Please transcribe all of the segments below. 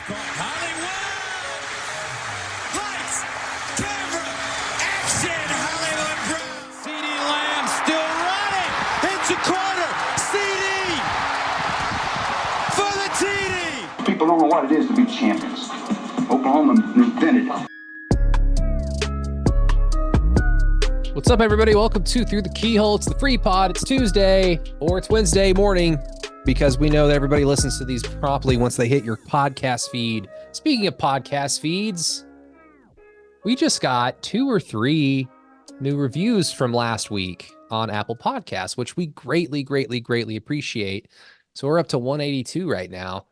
Hollywood! Lights, camera, action! Hollywood Brown! CD Lamb still running! Into corner! CD! For the TD! People don't know what it is to be champions. Oklahoma invented it. What's up, everybody? Welcome to Through the Keyhole. It's the free pod. It's Tuesday or it's Wednesday morning because we know that everybody listens to these promptly once they hit your podcast feed. Speaking of podcast feeds, we just got 2 or 3 new reviews from last week on Apple Podcasts, which we greatly appreciate. So we're up to 182 right now.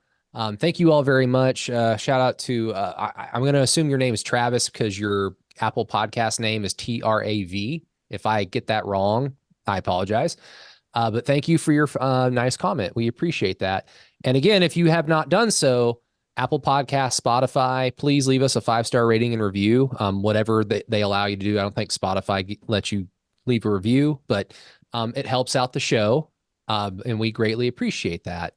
Thank you all very much. Shout out to, I'm going to assume your name is Travis because your Apple Podcast name is TRAV. If I get that wrong, I apologize. But thank you for your nice comment. We appreciate that. And again, if you have not done so, Apple Podcasts, Spotify, please leave us a 5-star rating and review, whatever they allow you to do. I don't think Spotify lets you leave a review, but it helps out the show. And we greatly appreciate that.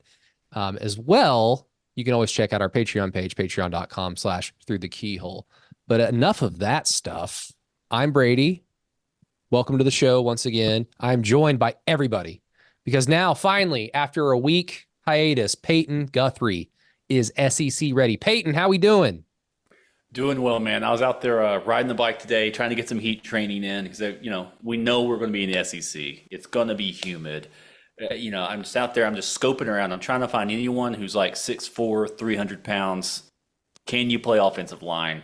As well, you can always check out our Patreon page, patreon.com/throughthekeyhole. But enough of that stuff. I'm Brady. Welcome to the show once again. I'm joined by everybody because now finally, after a week hiatus, Peyton Guthrie is SEC ready. Peyton, how we doing? Doing well, man. I was out there riding the bike today, trying to get some heat training in because, we know we're going to be in the SEC. It's going to be humid. I'm just out there. I'm just scoping around. I'm trying to find anyone who's like 6'4", 300 pounds. Can you play offensive line?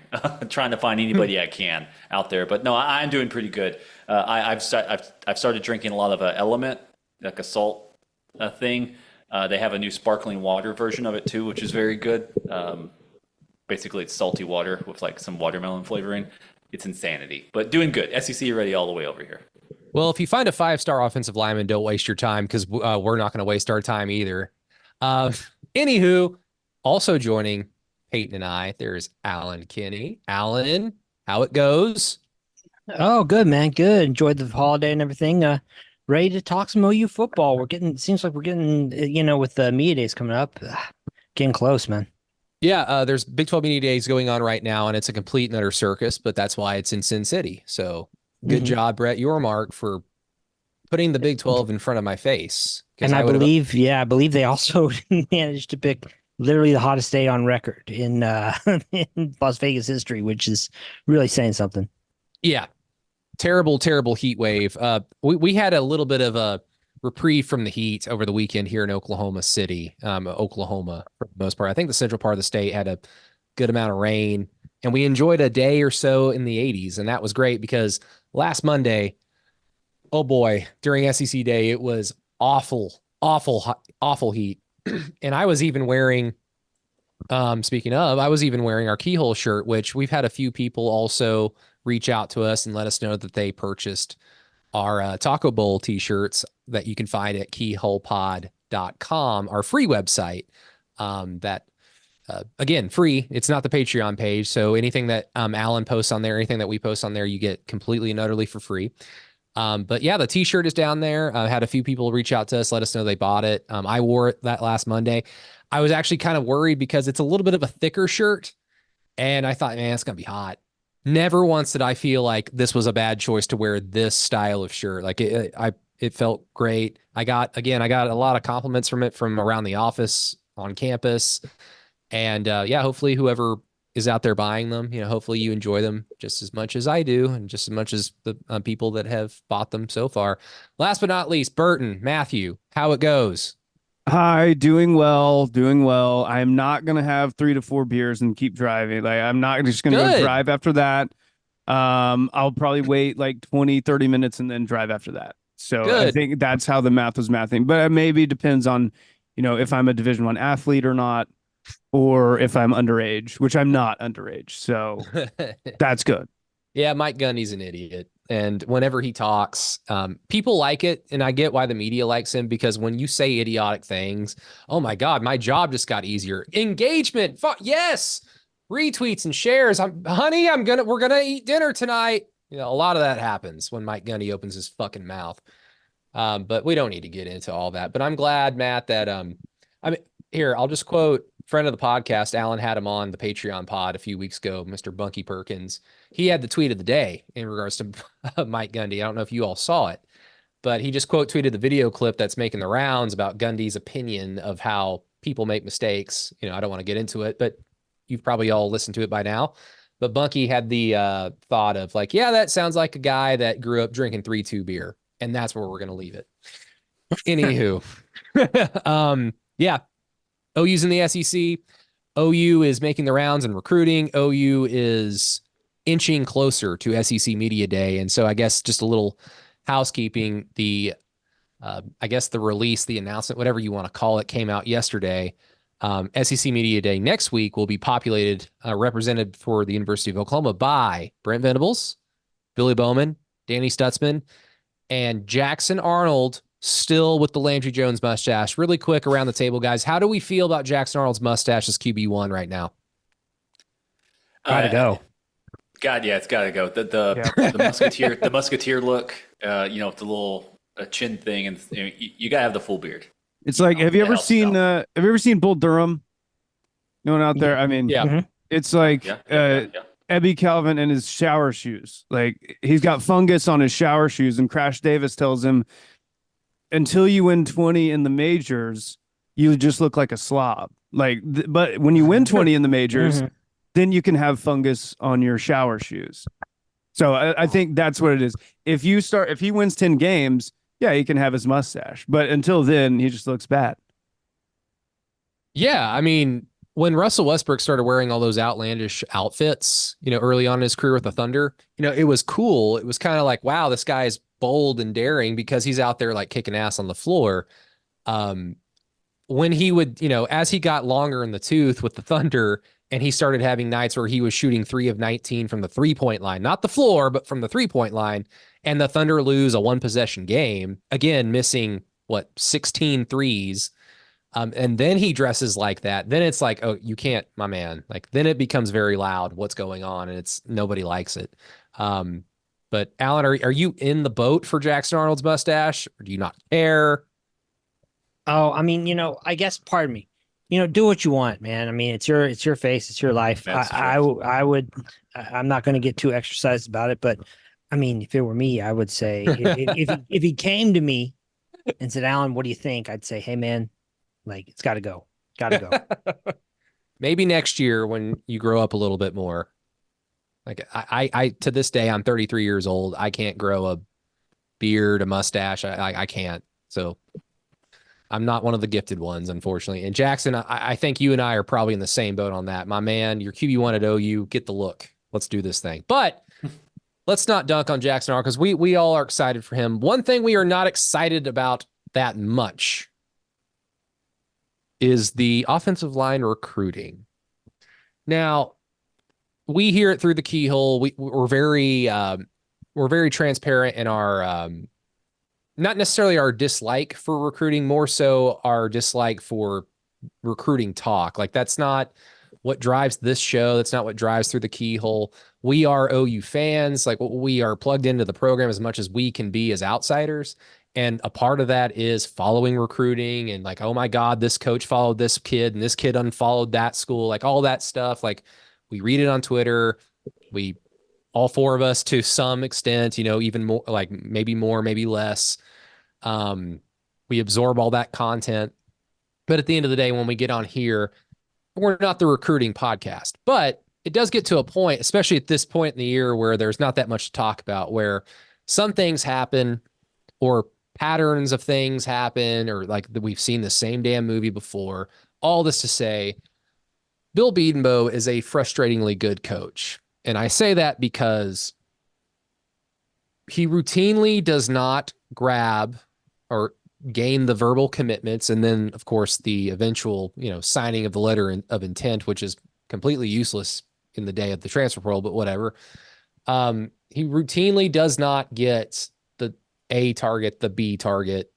Trying to find anybody I can out there. But no, I'm doing pretty good. I've started drinking a lot of Element, like a salt thing. They have a new sparkling water version of it too, which is very good. Basically, it's salty water with like some watermelon flavoring. It's insanity, but doing good. SEC ready all the way over here. Well, if you find a 5-star offensive lineman, don't waste your time because we're not going to waste our time either. Anywho, also joining Peyton and I, there's Alan Kinney. Alan, how it goes? Oh, good, man. Good. Enjoyed the holiday and everything. Ready to talk some OU football. Seems like we're getting, with the media days coming up, getting close, man. Yeah, there's Big 12 Media Days going on right now, and it's a complete and utter circus, but that's why it's in Sin City. So good job, Brett Yormark, for putting the Big 12 in front of my face. And I believe they also managed to pick literally the hottest day on record in Las Vegas history, which is really saying something. Yeah. Terrible heat wave. We had a little bit of a reprieve from the heat over the weekend here in Oklahoma City, Oklahoma, for the most part. I think the central part of the state had a good amount of rain, and we enjoyed a day or so in the 80s, and that was great because last Monday, oh boy, during SEC Day, it was awful heat. And I was even wearing, speaking of, I was even wearing our Keyhole shirt, which we've had a few people also reach out to us and let us know that they purchased our Taco Bowl t-shirts that you can find at keyholepod.com, our free website. Again, free. It's not the Patreon page. So anything that Alan posts on there, anything that we post on there, you get completely and utterly for free. But yeah, the t-shirt is down there. I had a few people reach out to us, let us know they bought it. I wore it that last Monday. I was actually kind of worried because it's a little bit of a thicker shirt. And I thought, man, it's going to be hot. Never once did I feel like this was a bad choice to wear this style of shirt. Like it felt great. I got a lot of compliments from it from around the office, on campus. And hopefully whoever is out there buying them, hopefully you enjoy them just as much as I do and just as much as the people that have bought them so far. Last but not least, Burton, Matthew, how it goes? Hi, doing well. I'm not going to have 3 to 4 beers and keep driving. Like, I'm not just going to go drive after that. I'll probably wait like 20, 30 minutes and then drive after that. So I think that's how the math was mathing, but it maybe depends on, if I'm a Division I athlete or not, or if I'm underage, which I'm not underage. So that's good. Yeah, Mike Gundy's an idiot. And whenever he talks, people like it. And I get why the media likes him, because when you say idiotic things, oh my God, my job just got easier. Engagement. Yes. Retweets and shares. We're going to eat dinner tonight. A lot of that happens when Mike Gundy opens his fucking mouth. But we don't need to get into all that. But I'm glad, Matt, that, here, I'll just quote friend of the podcast, Alan, had him on the Patreon pod a few weeks ago, Mr. Bunky Perkins. He had the tweet of the day in regards to Mike Gundy. I don't know if you all saw it, but he just quote tweeted the video clip that's making the rounds about Gundy's opinion of how people make mistakes. I don't want to get into it, but you've probably all listened to it by now. But Bunky had the thought of like, yeah, that sounds like a guy that grew up drinking 3-2 beer. And that's where we're going to leave it. Anywho. Yeah. OU's in the SEC. OU is making the rounds and recruiting. OU is inching closer to SEC Media Day. And so I guess just a little housekeeping. The release, the announcement, whatever you want to call it, came out yesterday. SEC Media Day next week will be represented for the University of Oklahoma by Brent Venables, Billy Bowman, Danny Stutzman, and Jackson Arnold, still with the Landry Jones mustache. Really quick around the table, guys. How do we feel about Jackson Arnold's mustache as QB1 right now? Gotta go. God, yeah, it's gotta go. The musketeer look, with the little chin thing, and you gotta have the full beard. It's like, have you ever seen Bull Durham? No one out there? I mean, yeah. Mm-hmm. It's like Yeah. Ebby Calvin and his shower shoes. Like, he's got fungus on his shower shoes, and Crash Davis tells him, until you win 20 in the majors, you just look like a slob. Like, but when you win 20 in the majors, then you can have fungus on your shower shoes. So I think that's what it is. If he wins 10 games, yeah, he can have his mustache. But until then, he just looks bad. Yeah, I mean, when Russell Westbrook started wearing all those outlandish outfits, early on in his career with the Thunder, it was cool. It was kind of like, wow, this guy is bold and daring because he's out there like kicking ass on the floor. When he would, as he got longer in the tooth with the Thunder, and he started having nights where he was shooting 3 of 19 from the 3-point line, not the floor, but from the 3-point line, and the Thunder lose a 1-possession game, again, missing 16 threes. And then he dresses like that. Then it's like, oh, you can't, my man. Like, then it becomes very loud what's going on, and nobody likes it. But Alan, are you in the boat for Jackson Arnold's mustache, or do you not care? Oh, I mean, I guess, pardon me. Do what you want, man. I mean, it's your face, it's your life. I'm not going to get too exercised about it, but I mean, if it were me, I would say if he came to me and said, Alan, what do you think? I'd say, hey, man, like, it's got to go. Got to go. Maybe next year when you grow up a little bit more. Like, I to this day, I'm 33 years old. I can't grow a beard, a mustache. I can't. So I'm not one of the gifted ones, unfortunately. And Jackson, I think you and I are probably in the same boat on that. My man, you're QB1 at OU. Get the look. Let's do this thing. But let's not dunk on Jackson Arnold, because we all are excited for him. One thing we are not excited about that much is the offensive line recruiting. Now, we hear it through the Keyhole. We're very transparent in our not necessarily our dislike for recruiting, more so our dislike for recruiting talk. Like, that's not what drives this show. That's not what drives through the Keyhole. We are OU fans. Like, we are plugged into the program as much as we can be as outsiders. And a part of that is following recruiting and like, oh my God, this coach followed this kid and this kid unfollowed that school, like all that stuff. Like, we read it on Twitter. All four of us, to some extent, even more, like maybe more, maybe less. We absorb all that content. But at the end of the day, when we get on here, we're not the recruiting podcast. But it does get to a point, especially at this point in the year, where there's not that much to talk about, where some things happen or patterns of things happen, or like we've seen the same damn movie before. All this to say, Bill Bedenbaugh is a frustratingly good coach. And I say that because he routinely does not grab or gain the verbal commitments. And then, of course, the eventual, signing of the letter of intent, which is completely useless in the day of the transfer portal, but whatever. He routinely does not get the A target, the B target.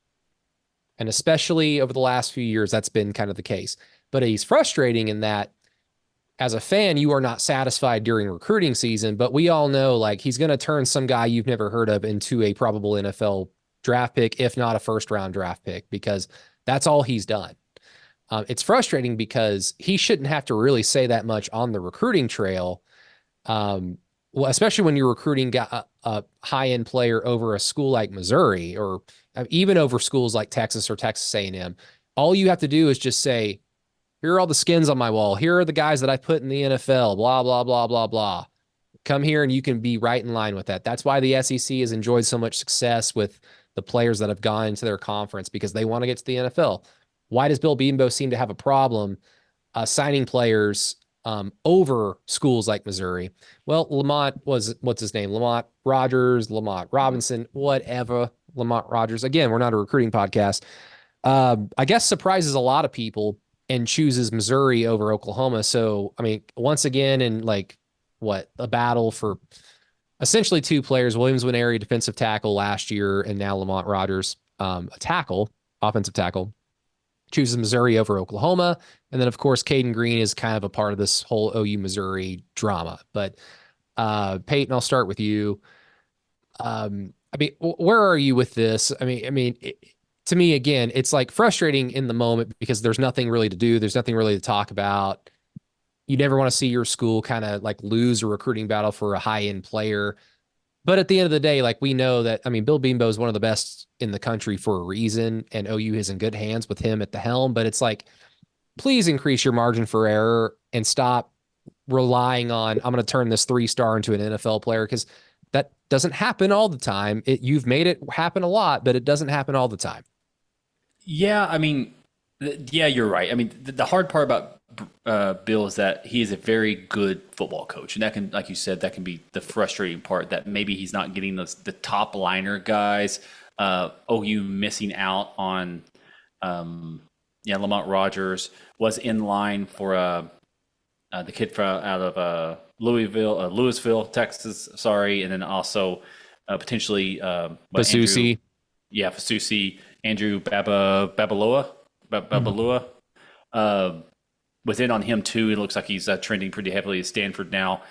And especially over the last few years, that's been kind of the case. But he's frustrating in that, as a fan, you are not satisfied during recruiting season, but we all know, like, he's going to turn some guy you've never heard of into a probable NFL draft pick, if not a first-round draft pick, because that's all he's done. It's frustrating because he shouldn't have to really say that much on the recruiting trail. Well, especially when you're recruiting a high-end player over a school like Missouri, or even over schools like Texas or Texas A&M. All you have to do is just say, here are all the skins on my wall. Here are the guys that I put in the NFL, blah, blah, blah, blah, blah. Come here and you can be right in line with that. That's why the SEC has enjoyed so much success with the players that have gone into their conference, because they want to get to the NFL. Why does Bill Bedenbaugh seem to have a problem signing players over schools like Missouri? Well, what's his name? Lamont Rogers, Lamont Robinson, whatever. Lamont Rogers. Again, we're not a recruiting podcast. I guess surprises a lot of people and chooses Missouri over Oklahoma. So, I mean, once again, in like a battle for essentially two players, Williams Nwaneri, defensive tackle last year, and now Lamont Rogers, offensive tackle, chooses Missouri over Oklahoma. And then, of course, Caden Green is kind of a part of this whole OU Missouri drama. But Peyton, I'll start with you. I mean, where are you with this? To me, again, it's like frustrating in the moment because there's nothing really to do. There's nothing really to talk about. You never want to see your school kind of like lose a recruiting battle for a high-end player. But at the end of the day, like, we know that, I mean, Bill Bedenbaugh is one of the best in the country for a reason, and OU is in good hands with him at the helm. But it's like, please increase your margin for error and stop relying on, I'm going to turn this 3-star into an NFL player, because that doesn't happen all the time. You've made it happen a lot, but it doesn't happen all the time. Yeah, I mean, yeah, you're right. I mean, the hard part about Bill is that he is a very good football coach, and that can, like you said, that can be the frustrating part, that maybe he's not getting the top liner guys. OU missing out on, Lamont Rogers was in line for the kid out of Louisville, Texas. Sorry, and then also potentially Basusi. Fasusi, Andrew Babaloa was in on him too. It looks like he's trending pretty heavily at Stanford now.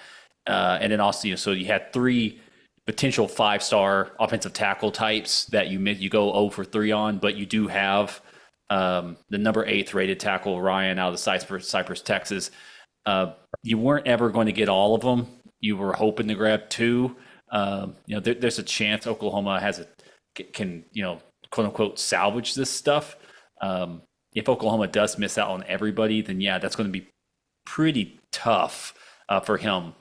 And then also, so you had 3 potential 5-star offensive tackle types that you go 0 for 3 on, but you do have the number 8th rated tackle Ryan out of Cypress, Texas. You weren't ever going to get all of them. You were hoping to grab 2. There's a chance Oklahoma can quote unquote salvage this stuff. If Oklahoma does miss out on everybody, then yeah, that's going to be pretty tough for him.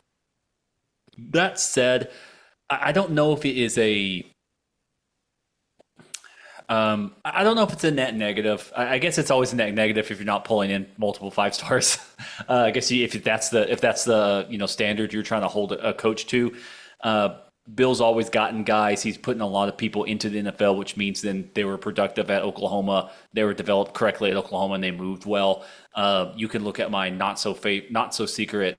That said, I don't know if it is I don't know if it's a net negative. I guess it's always a net negative if you're not pulling in multiple 5 stars. I guess if that's the standard you're trying to hold a coach to. Bill's always gotten guys. He's putting a lot of people into the NFL, which means then they were productive at Oklahoma. They were developed correctly at Oklahoma, and they moved well. You can look at my not so secret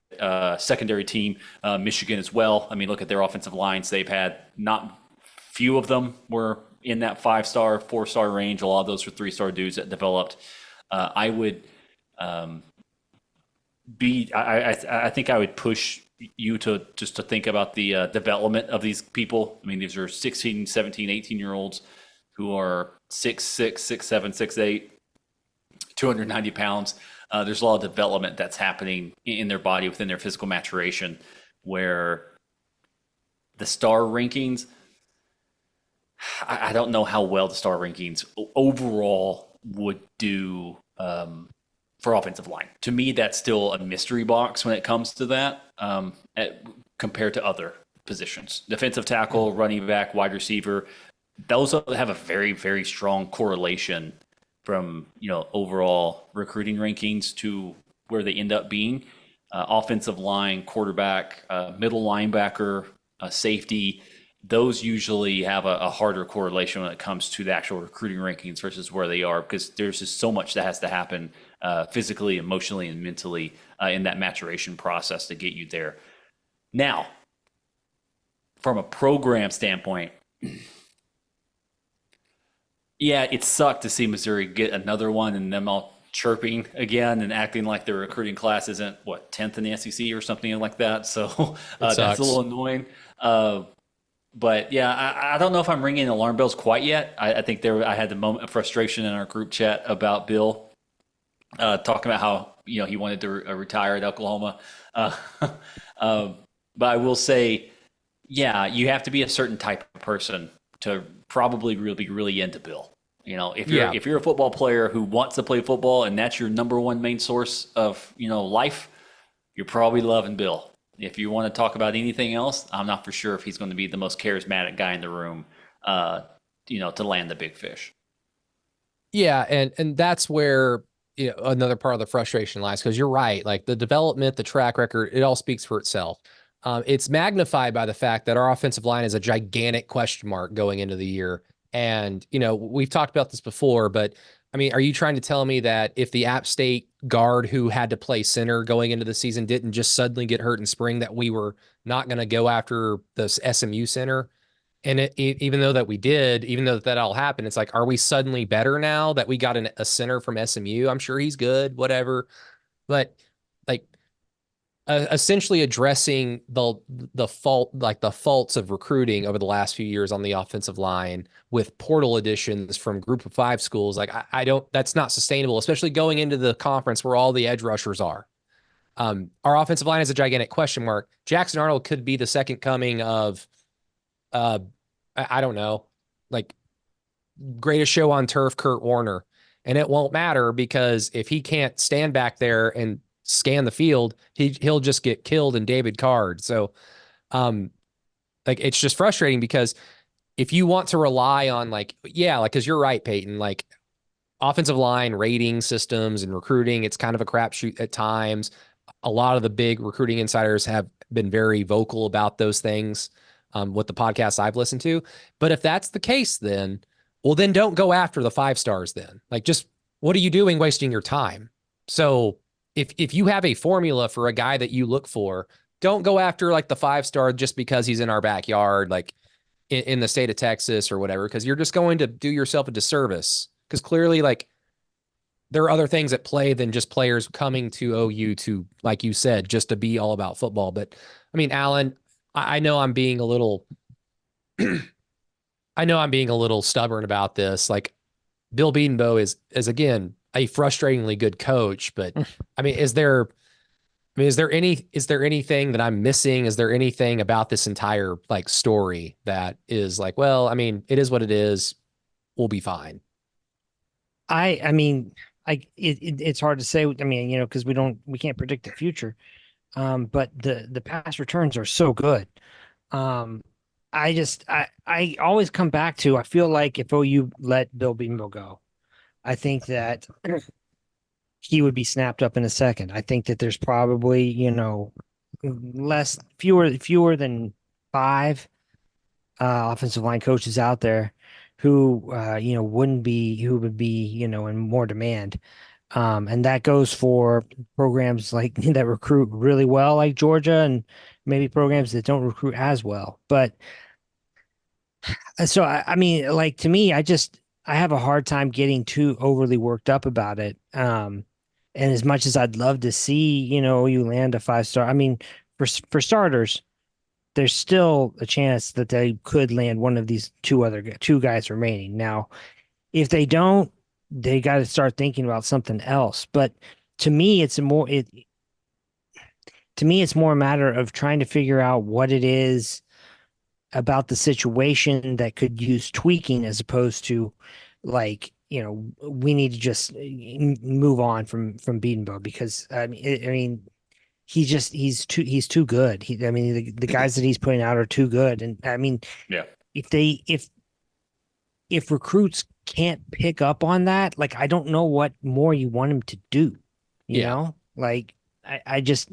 secondary team, Michigan as well. I mean, look at their offensive lines. They've had not few of them were in that 5-star, 4-star range. A lot of those were 3-star dudes that developed. I would I think I would push you to think about the development of these people. I mean, these are 16, 17, 18-year-olds who are 6'6", 6'7", 6'8", 290 pounds. There's a lot of development that's happening in their body within their physical maturation, where the star rankings, I don't know how well the star rankings overall would do for offensive line. To me, that's still a mystery box when it comes to that, compared to other positions. Defensive tackle, running back, wide receiver, those have a very, very strong correlation from overall recruiting rankings to where they end up being. Offensive line, quarterback, middle linebacker, safety, those usually have a harder correlation when it comes to the actual recruiting rankings versus where they are, because there's just so much that has to happen physically, emotionally, and mentally in that maturation process to get you there. Now, from a program standpoint, yeah, it sucked to see Missouri get another one and them all chirping again and acting like their recruiting class isn't 10th in the SEC or something like that. So that's a little annoying. But yeah, I don't know if I'm ringing alarm bells quite yet. I think I had the moment of frustration in our group chat about Bill talking about how he wanted to retire at Oklahoma. Uh, but I will say, yeah, you have to be a certain type of person to probably really be really into Bill. If you're a football player who wants to play football and that's your number one main source of life, you're probably loving Bill. If you want to talk about anything else, I'm not for sure if he's going to be the most charismatic guy in the room, to land the big fish. Yeah, and that's where another part of the frustration lies, because you're right. Like the development, the track record, it all speaks for itself. It's magnified by the fact that our offensive line is a gigantic question mark going into the year. And, we've talked about this before, but I mean, are you trying to tell me that if the App State guard who had to play center going into the season didn't just suddenly get hurt in spring, that we were not going to go after this SMU center? And even though that we did, even though that all happened, it's like, are we suddenly better now that we got a center from SMU? I'm sure he's good, whatever. But like, essentially addressing the faults of recruiting over the last few years on the offensive line with portal additions from Group of 5 schools. Like I don't, that's not sustainable, especially going into the conference where all the edge rushers are. Our offensive line is a gigantic question mark. Jackson Arnold could be the second coming of, I don't know, like greatest show on turf, Kurt Warner. And it won't matter, because if he can't stand back there and scan the field, he'll just get killed in David Card. So, it's just frustrating, because if you want to rely on because you're right, Peyton, like offensive line rating systems and recruiting, it's kind of a crapshoot at times. A lot of the big recruiting insiders have been very vocal about those things, with the podcasts I've listened to. But if that's the case, then don't go after the 5 stars then. Like, just what are you doing wasting your time? So if you have a formula for a guy that you look for, don't go after like the 5-star just because he's in our backyard, like in the state of Texas or whatever, because you're just going to do yourself a disservice. Because clearly, like, there are other things at play than just players coming to OU to, like you said, just to be all about football. But I mean, Alan, I know I'm being a little, stubborn about this. Like, Bill Bedenbaugh is again a frustratingly good coach, but I mean, is there anything that I'm missing? Is there anything about this entire like story that is like, well, I mean, it is what it is. We'll be fine. I mean, it's hard to say. I mean, because we can't predict the future. But the past returns are so good. I always come back to, I feel like if OU let Bill Bedenbaugh go, I think that he would be snapped up in a second. I think that there's probably, fewer than 5 offensive line coaches out there who would be in more demand. And that goes for programs like that recruit really well, like Georgia, and maybe programs that don't recruit as well. But so I mean, like, to me, I have a hard time getting too overly worked up about it. And as much as I'd love to see, you land a 5-star, I mean, for starters, there's still a chance that they could land one of these two guys remaining. Now, if they don't, they got to start thinking about something else. But to me, it's more a matter of trying to figure out what it is about the situation that could use tweaking, as opposed to like, we need to just move on from Bedenbaugh, because I mean, he's too good. The guys that he's putting out are too good. And I mean, yeah, if recruits can't pick up on that, like, I don't know what more you want him to do. You know, like, I just,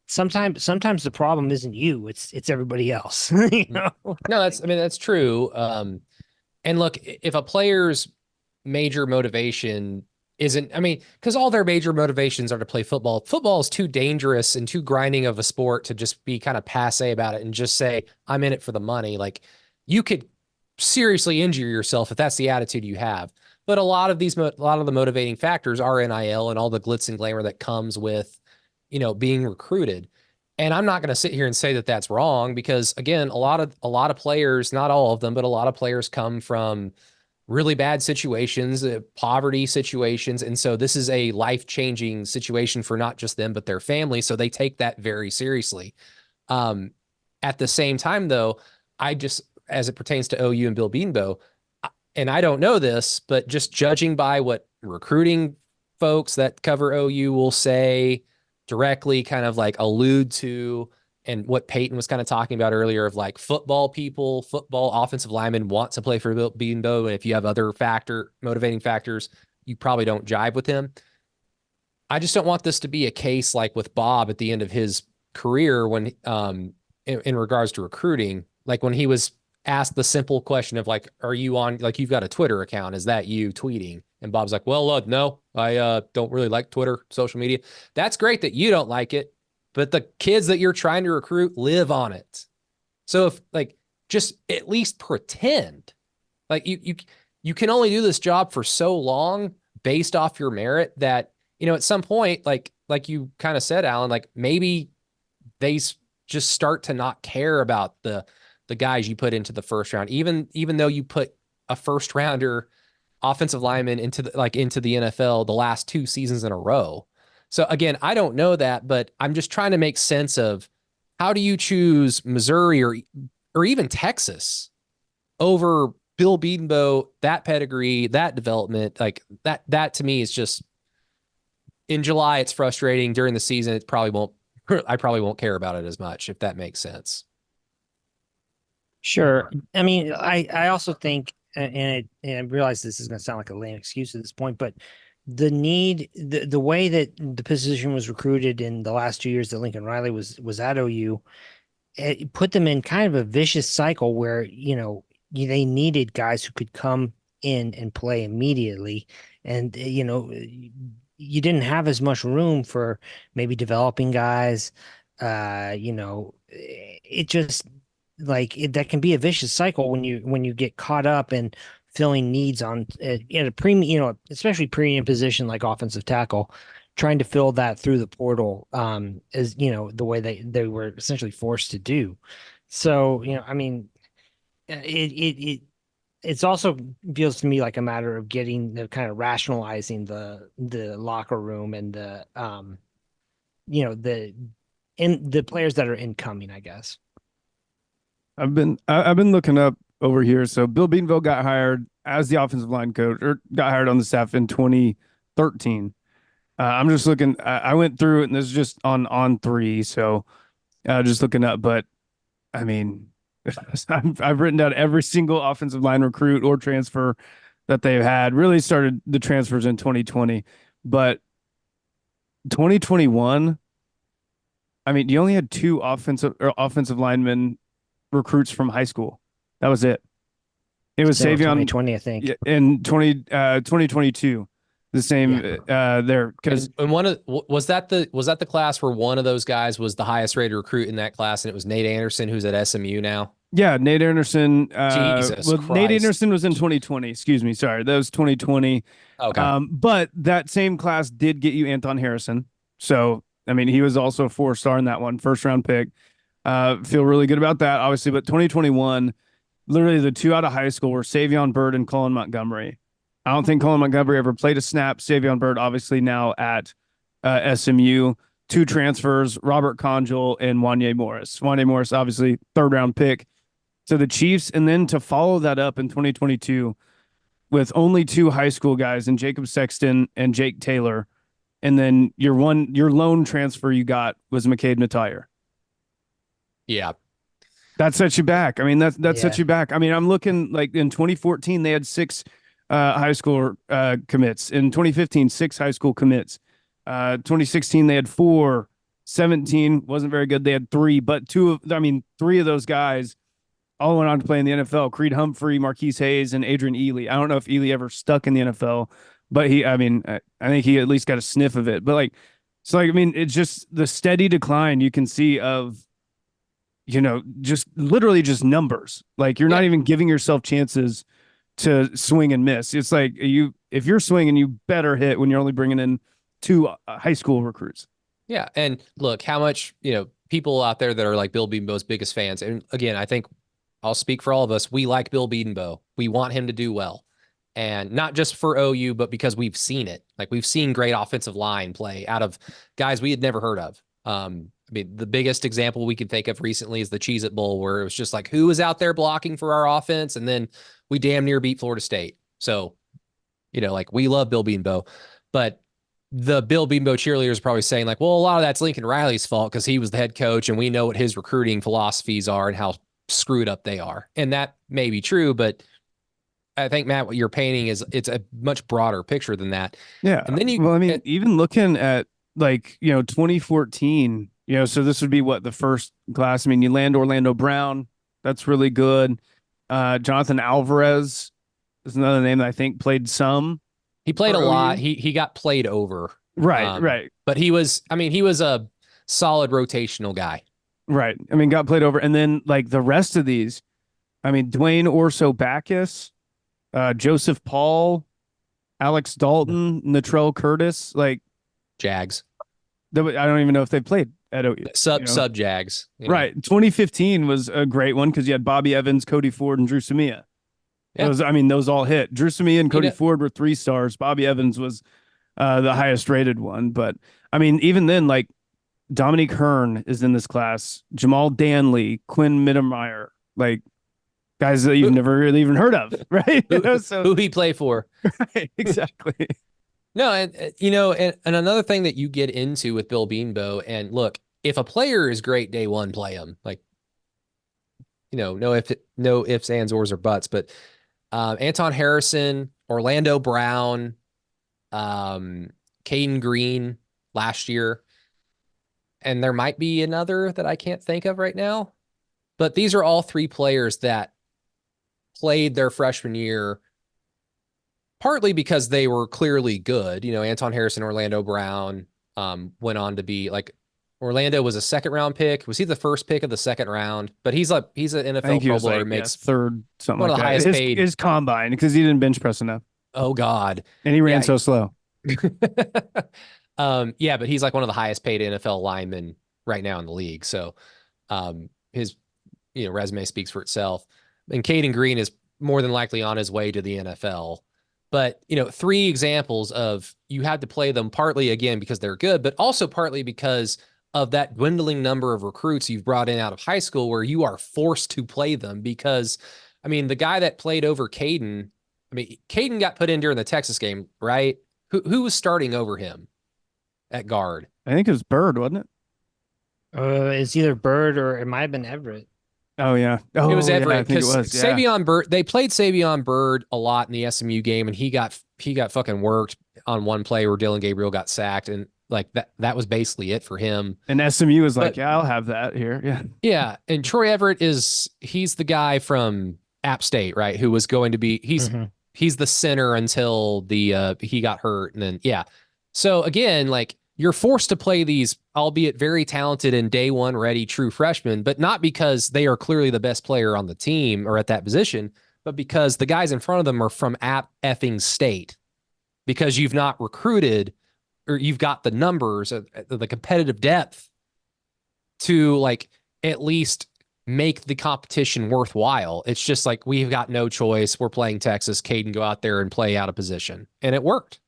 sometimes the problem isn't you, it's everybody else. No, that's true. And look, if a player's major motivation isn't, I mean, because all their major motivations are to play football. Football is too dangerous and too grinding of a sport to just be kind of passe about it and just say, I'm in it for the money. Like, you could seriously injure yourself if that's the attitude you have. But a lot of the motivating factors are NIL and all the glitz and glamour that comes with, being recruited. And I'm not going to sit here and say that that's wrong, because again, a lot of players, not all of them, but a lot of players come from really bad situations, poverty situations. And so this is a life-changing situation for not just them, but their family. So they take that very seriously. At the same time, though, I just, as it pertains to OU and Bill Beanbo, and I don't know this, but just judging by what recruiting folks that cover OU will say directly, kind of like allude to, and what Peyton was kind of talking about earlier of like football people, football offensive linemen want to play for Bill Beanbo. And if you have other motivating factors, you probably don't jive with him. I just don't want this to be a case like with Bob at the end of his career when, in regards to recruiting, like when he was asked the simple question of like, are you on, like, you've got a Twitter account, is that you tweeting? And Bob's like, well, no, I don't really like Twitter, social media. That's great that you don't like it, but the kids that you're trying to recruit live on it. So if like, just at least pretend like you can only do this job for so long based off your merit that, at some point, like you kind of said, Alan, like maybe they just start to not care about the guys you put into the first round, even though you put a first rounder offensive lineman into the NFL the last 2 seasons in a row. So again, I don't know that, but I'm just trying to make sense of how do you choose Missouri or even Texas over Bill Bedenbaugh, that pedigree, that development, like that to me is just, in July, it's frustrating. During the season, I probably won't care about it as much, if that makes sense. Sure. I mean, I also think, and I realize this is going to sound like a lame excuse at this point, but the way that the position was recruited in the last 2 years that Lincoln Riley was at OU, it put them in kind of a vicious cycle where, they needed guys who could come in and play immediately. And, you didn't have as much room for maybe developing guys. It just that can be a vicious cycle when you get caught up in filling needs on in a premium, especially premium position like offensive tackle, trying to fill that through the portal, is, the way they were essentially forced to do. So, I mean, it's also feels to me like a matter of getting the kind of rationalizing the locker room and the the players that are incoming, I guess. I've been looking up over here. So Bill Beanville got hired as the offensive line coach, or got hired on the staff in 2013. I'm just looking. I went through it, and this is just on 3. So just looking up, but I mean, I've written down every single offensive line recruit or transfer that they've had. Really started the transfers in 2020, but 2021. I mean, you only had 2 offensive linemen recruits from high school. That was it. It was Savion 2020, I think. In 2022. The same there, because and was that the class where one of those guys was the highest rated recruit in that class, and it was Nate Anderson, who's at SMU now. Yeah, Nate Anderson. Jesus Christ. Nate Anderson was in 2020. Excuse me, sorry, that was 2020. Okay, but that same class did get you Anton Harrison. So I mean, he was also a 4-star in that one, first round pick. Feel really good about that, obviously. But 2021, literally the 2 out of high school were Savion Byrd and Colin Montgomery. I don't think Colin Montgomery ever played a snap. Savion Byrd, obviously now at SMU. 2 transfers, Robert Conjul and Wanye Morris. Wanye Morris, obviously, 3rd-round pick to the Chiefs. And then to follow that up in 2022 with only 2 high school guys, and Jacob Sexton and Jake Taylor. And then your lone transfer you got was McCade Matire. yeah, that sets you back. I mean, that sets you back. I mean, I'm looking like in 2014 they had 6 high school commits. In 2015, 6 high school commits. 2016 they had 4. 17 wasn't very good. They had 3, but 3 of those guys all went on to play in the NFL. Creed Humphrey, Marquise Hayes, and Adrian Ely. I don't know if Ely ever stuck in the NFL, but I think he at least got a sniff of it. But it's just the steady decline you can see of, just literally just numbers. Like, you're not even giving yourself chances to swing and miss. It's like if you're swinging, you better hit when you're only bringing in 2 high school recruits. Yeah, and look how much people out there that are like Bill Bedenbaugh's biggest fans. And again, I think I'll speak for all of us. We like Bill Bedenbaugh. We want him to do well. And not just for OU, but because we've seen it. Like we've seen great offensive line play out of guys we had never heard of. I mean, the biggest example we can think of recently is the Cheez-It Bowl, where it was just like, who was out there blocking for our offense? And then we damn near beat Florida State. So, like we love Bill Beanbo, but the Bill Beanbo cheerleaders are probably saying like, well, a lot of that's Lincoln Riley's fault because he was the head coach and we know what his recruiting philosophies are and how screwed up they are. And that may be true, but I think, Matt, what you're painting it's a much broader picture than that. Yeah. And then even looking at 2014, so this would be the first class. I mean, you land Orlando Brown. That's really good. Jonathan Alvarez is another name that I think played some. He played a lot. He got played over. Right. Right. But he was a solid rotational guy. Right. I mean, got played over. And then the rest of these, I mean, Dwayne Orso-Backus, Joseph Paul, Alex Dalton, Natrell Curtis, Jags. I don't even know if they played at sub Jags. Right. 2015 was a great one because you had Bobby Evans, Cody Ford, and Drew Samia. Yeah. Those all hit. Drew Samia and Cody Ford were 3 stars. Bobby Evans was the highest rated one. But I mean, even then, Dominique Hearn is in this class, Jamal Danley, Quinn Mittermeier, guys that you've never really even heard of, right? Who he play for. Right, exactly. No, and another thing that you get into with Bill Beanbo, and look, if a player is great day one, play him. No ifs, ands, ors, or buts. But Anton Harrison, Orlando Brown, Caden Green last year, and there might be another that I can't think of right now. But these are all 3 players that played their freshman year partly because they were clearly good. Anton Harrison, Orlando Brown went on to be Orlando was a 2nd round pick. Was he the first pick of the 2nd round? But he's an NFL Pro Bowler. Makes 3rd, something one like of the that. highest paid. His combine because he didn't bench press enough. Oh God. And he ran so slow. Yeah, but he's one of the highest paid NFL linemen right now in the league. So his resume speaks for itself. And Caden Green is more than likely on his way to the NFL. But, 3 examples of you had to play them partly, again, because they're good, but also partly because of that dwindling number of recruits you've brought in out of high school where you are forced to play them because, the guy that played over Caden, Caden got put in during the Texas game, right? Who was starting over him at guard? I think it was Bird, wasn't it? It's either Bird or it might have been Everett. Oh, yeah. It was Everett because Savion Bird, they played Savion Bird a lot in the SMU game, and he got fucking worked on one play where Dylan Gabriel got sacked, and that was basically it for him. And SMU was I'll have that here. Yeah. Yeah. And Troy Everett he's the guy from App State, right? Who was going to be, he's the center until he got hurt. And then, yeah. So again, you're forced to play these, albeit very talented and day one ready true freshmen, but not because they are clearly the best player on the team or at that position, but because the guys in front of them are from App effing State, because you've not recruited or you've got the numbers, the competitive depth to at least make the competition worthwhile. It's just we've got no choice. We're playing Texas. Caden, go out there and play out of position. And it worked.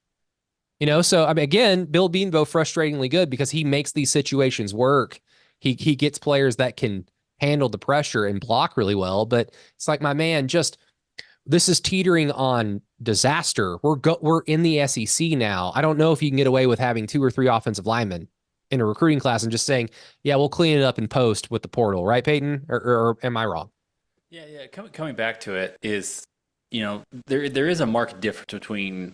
So again, Bill Beanbo frustratingly good because he makes these situations work. He gets players that can handle the pressure and block really well. But it's my man, this is teetering on disaster. We're in the SEC now. I don't know if you can get away with having 2 or 3 offensive linemen in a recruiting class and just saying, yeah, we'll clean it up in post with the portal, right, Peyton? Or am I wrong? Yeah. Coming back to it is, there is a marked difference between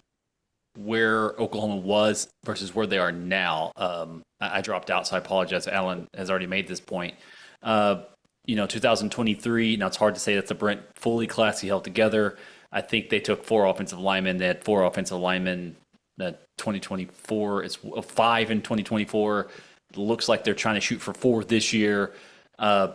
where Oklahoma was versus where they are now. I dropped out, so I apologize. Alan has already made this point. 2023, now it's hard to say that's a Brent Foley class he held together. I think they took 4 offensive linemen. They had 4 offensive linemen. 2024 is 5 in 2024. It looks like they're trying to shoot for 4 this year. I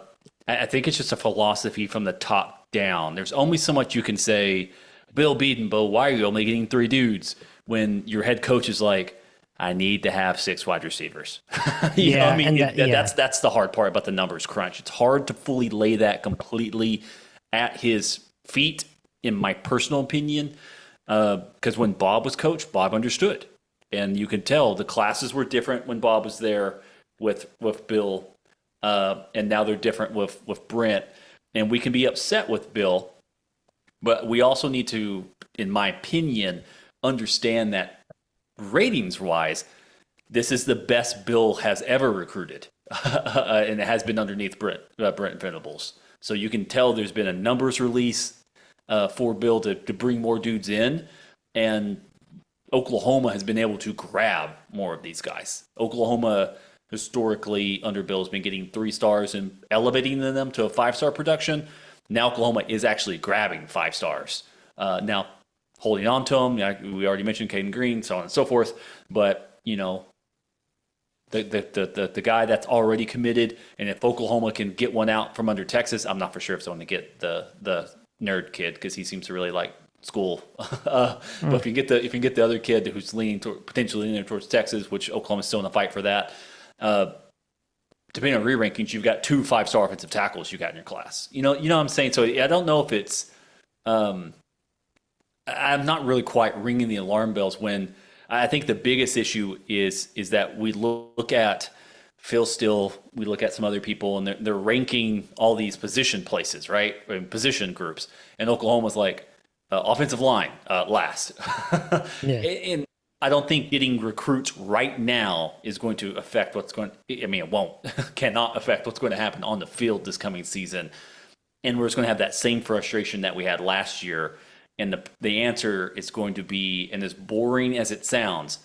think it's just a philosophy from the top down. There's only so much you can say, Bill Beatonbow, why are you only getting 3 dudes? When your head coach is I need to have 6 wide receivers. That's the hard part about the numbers crunch. It's hard to fully lay that completely at his feet, in my personal opinion. Because when Bob was coach, Bob understood. And you can tell the classes were different when Bob was there with Bill. And now they're different with Brent. And we can be upset with Bill, but we also need to, in my opinion, understand that ratings-wise, this is the best Bill has ever recruited. And it has been underneath Brent Venables. So you can tell there's been a numbers release for Bill to bring more dudes in. And Oklahoma has been able to grab more of these guys. Oklahoma historically under Bill has been getting 3 stars and elevating them to a 5-star production. Now Oklahoma is actually grabbing 5 stars. Now holding on to them. We already mentioned Caden Green, so on and so forth. But, you know, the guy that's already committed, and if Oklahoma can get one out from under Texas, I'm not for sure if someone to get the nerd kid because he seems to really like school. But if you get the other kid who's potentially leaning towards Texas, which Oklahoma's still in the fight for that. Depending on re-rankings, you've got 2 5-star offensive tackles you got in your class. You know what I'm saying? So I don't know if it's. I'm not really quite ringing the alarm bells when I think the biggest issue is that we look at Phil Steele, we look at some other people, and they're ranking all these position places, right? Position groups, and Oklahoma's like offensive line last. Yeah. And I don't think getting recruits right now is going to affect what's going. I mean, it won't, cannot affect what's going to happen on the field this coming season, and we're just going to have that same frustration that we had last year. And the answer is going to be, and as boring as it sounds,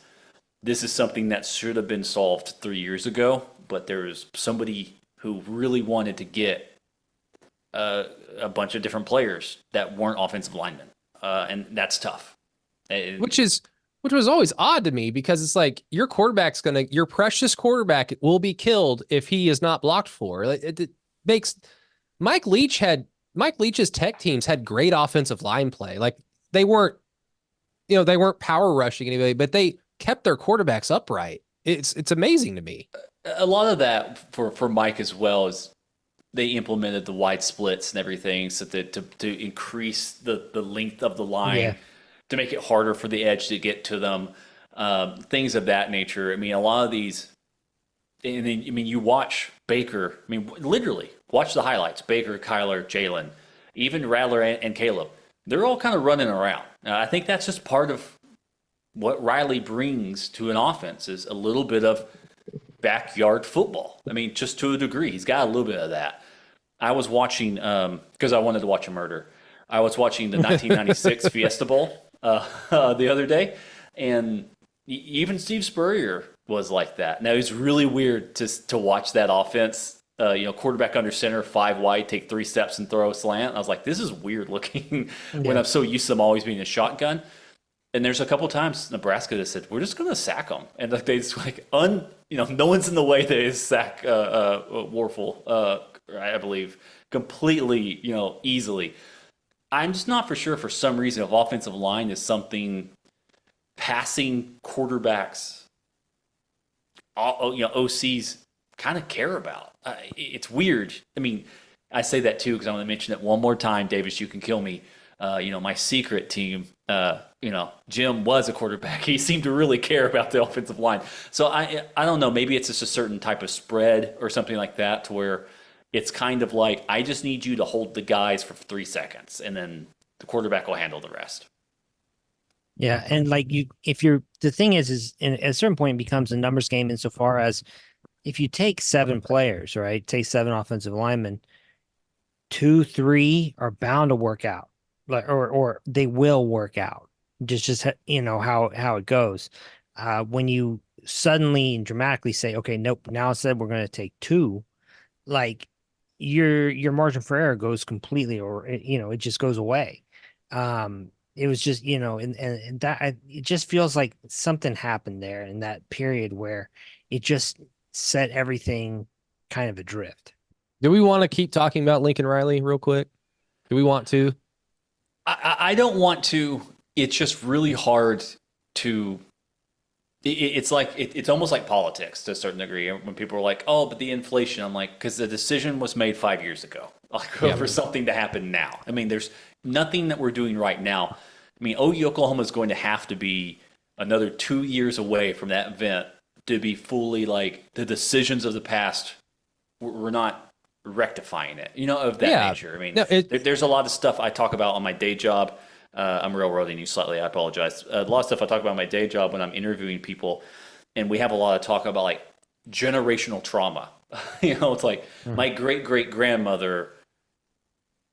this is something that should have been solved 3 years ago, but there was somebody who really wanted to get a bunch of different players that weren't offensive linemen, and that's tough. Which was always odd to me because it's like your precious quarterback will be killed if he is not blocked for. It makes Mike Leach's Tech teams had great offensive line play. Like they weren't power rushing anybody, but they kept their quarterbacks upright. It's amazing to me. A lot of that for Mike as well is they implemented the wide splits and everything so that to increase the length of the line, to make it harder for the edge to get to them, things of that nature. I mean, a lot of these, and then, I mean, you watch Baker, I mean, literally watch the highlights, Baker, Kyler, Jalen, even Rattler and Caleb. They're all kind of running around. I think that's just part of what Riley brings to an offense is a little bit of backyard football. I mean, just to a degree, he's got a little bit of that. I was watching, because I wanted to watch a murder, I was watching the 1996 Fiesta Bowl the other day, and even Steve Spurrier was like that. Now, it's really weird to watch that offense, quarterback under center, 5 wide, take 3 steps and throw a slant. I was like, this is weird looking when I'm so used to them always being a shotgun. And there's a couple times Nebraska that said, we're just going to sack them. And like they just no one's in the way they sack Warfel, I believe, completely, easily. I'm just not for sure for some reason if offensive line is something passing quarterbacks, OCs kind of care about. It's weird. I mean, I say that too because I want to mention it one more time. Davis, you can kill me. My secret team, Jim was a quarterback. He seemed to really care about the offensive line. So I don't know. Maybe it's just a certain type of spread or something like that to where it's kind of like, I just need you to hold the guys for 3 seconds and then the quarterback will handle the rest. Yeah. And like the thing is at a certain point it becomes a numbers game insofar as if you take 7 players, right, take 7 offensive linemen, 2, 3 are bound to work out. Or they will work out. Just how it goes. When you suddenly and dramatically say, okay, nope, now instead we're going to take 2, like your margin for error goes completely, or it just goes away. It was just and that it just feels like something happened there in that period where it just set everything kind of adrift. Do we want to keep talking about Lincoln Riley real quick? Do we want to? I don't want to. It's just really hard to. It's like it's almost like politics to a certain degree. When people are like, "Oh, but the inflation," I'm like, because the decision was made 5 years ago, for something to happen now. I mean, there's nothing that we're doing right now. I mean, OU Oklahoma is going to have to be another 2 years away from that event to be fully like the decisions of the past. We're not rectifying it, of that nature. I mean, No, there's a lot of stuff I talk about on my day job. I'm railroading you slightly. I apologize. A lot of stuff I talk about on my day job when I'm interviewing people, and we have a lot of talk about like generational trauma. It's like my great grandmother.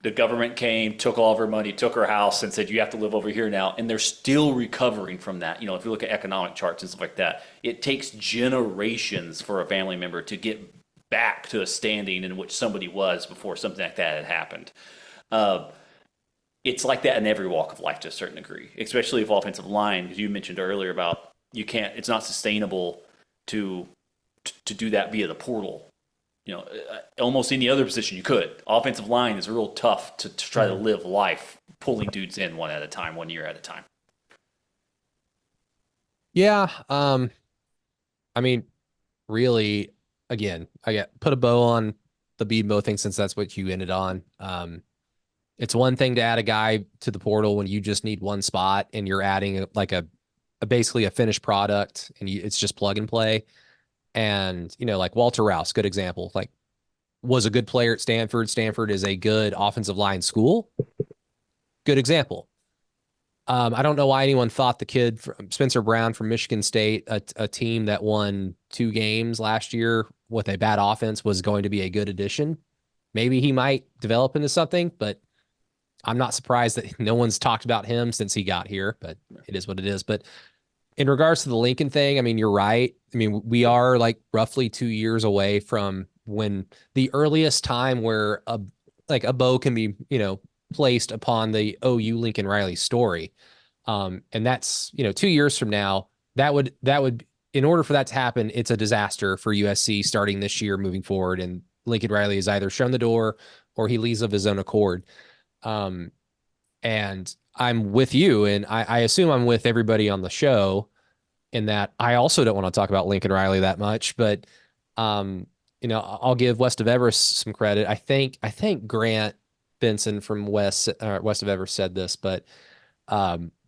The government came, took all of her money, took her house, and said, you have to live over here now. And they're still recovering from that. If you look at economic charts and stuff like that, it takes generations for a family member to get back to a standing in which somebody was before something like that had happened. It's like that in every walk of life to a certain degree, especially if offensive line, because you mentioned earlier about it's not sustainable to do that via the portal. Almost any other position you could. Offensive line is real tough to try to live life pulling dudes in one at a time, 1 year at a time. Yeah. I mean, really, again, I put a bow on the Beebo thing since that's what you ended on. It's one thing to add a guy to the portal when you just need one spot and you're adding like basically a finished product and it's just plug and play. And, like Walter Rouse, good example, like was a good player at Stanford. Stanford is a good offensive line school. Good example. I don't know why anyone thought the kid Spencer Brown from Michigan State, a team that won 2 games last year with a bad offense, was going to be a good addition. Maybe he might develop into something, but I'm not surprised that no one's talked about him since he got here, but it is what it is. But in regards to the Lincoln thing, I mean, you're right. I mean, we are like roughly 2 years away from when the earliest time where a bow can be, placed upon the OU Lincoln Riley story. And that's, 2 years from now, that would, in order for that to happen, it's a disaster for USC starting this year moving forward. And Lincoln Riley has either shown the door or he leaves of his own accord. And I'm with you, and I assume I'm with everybody on the show in that I also don't want to talk about Lincoln Riley that much, but I'll give West of Everest some credit. I think Grant Benson from West of Everest said this, but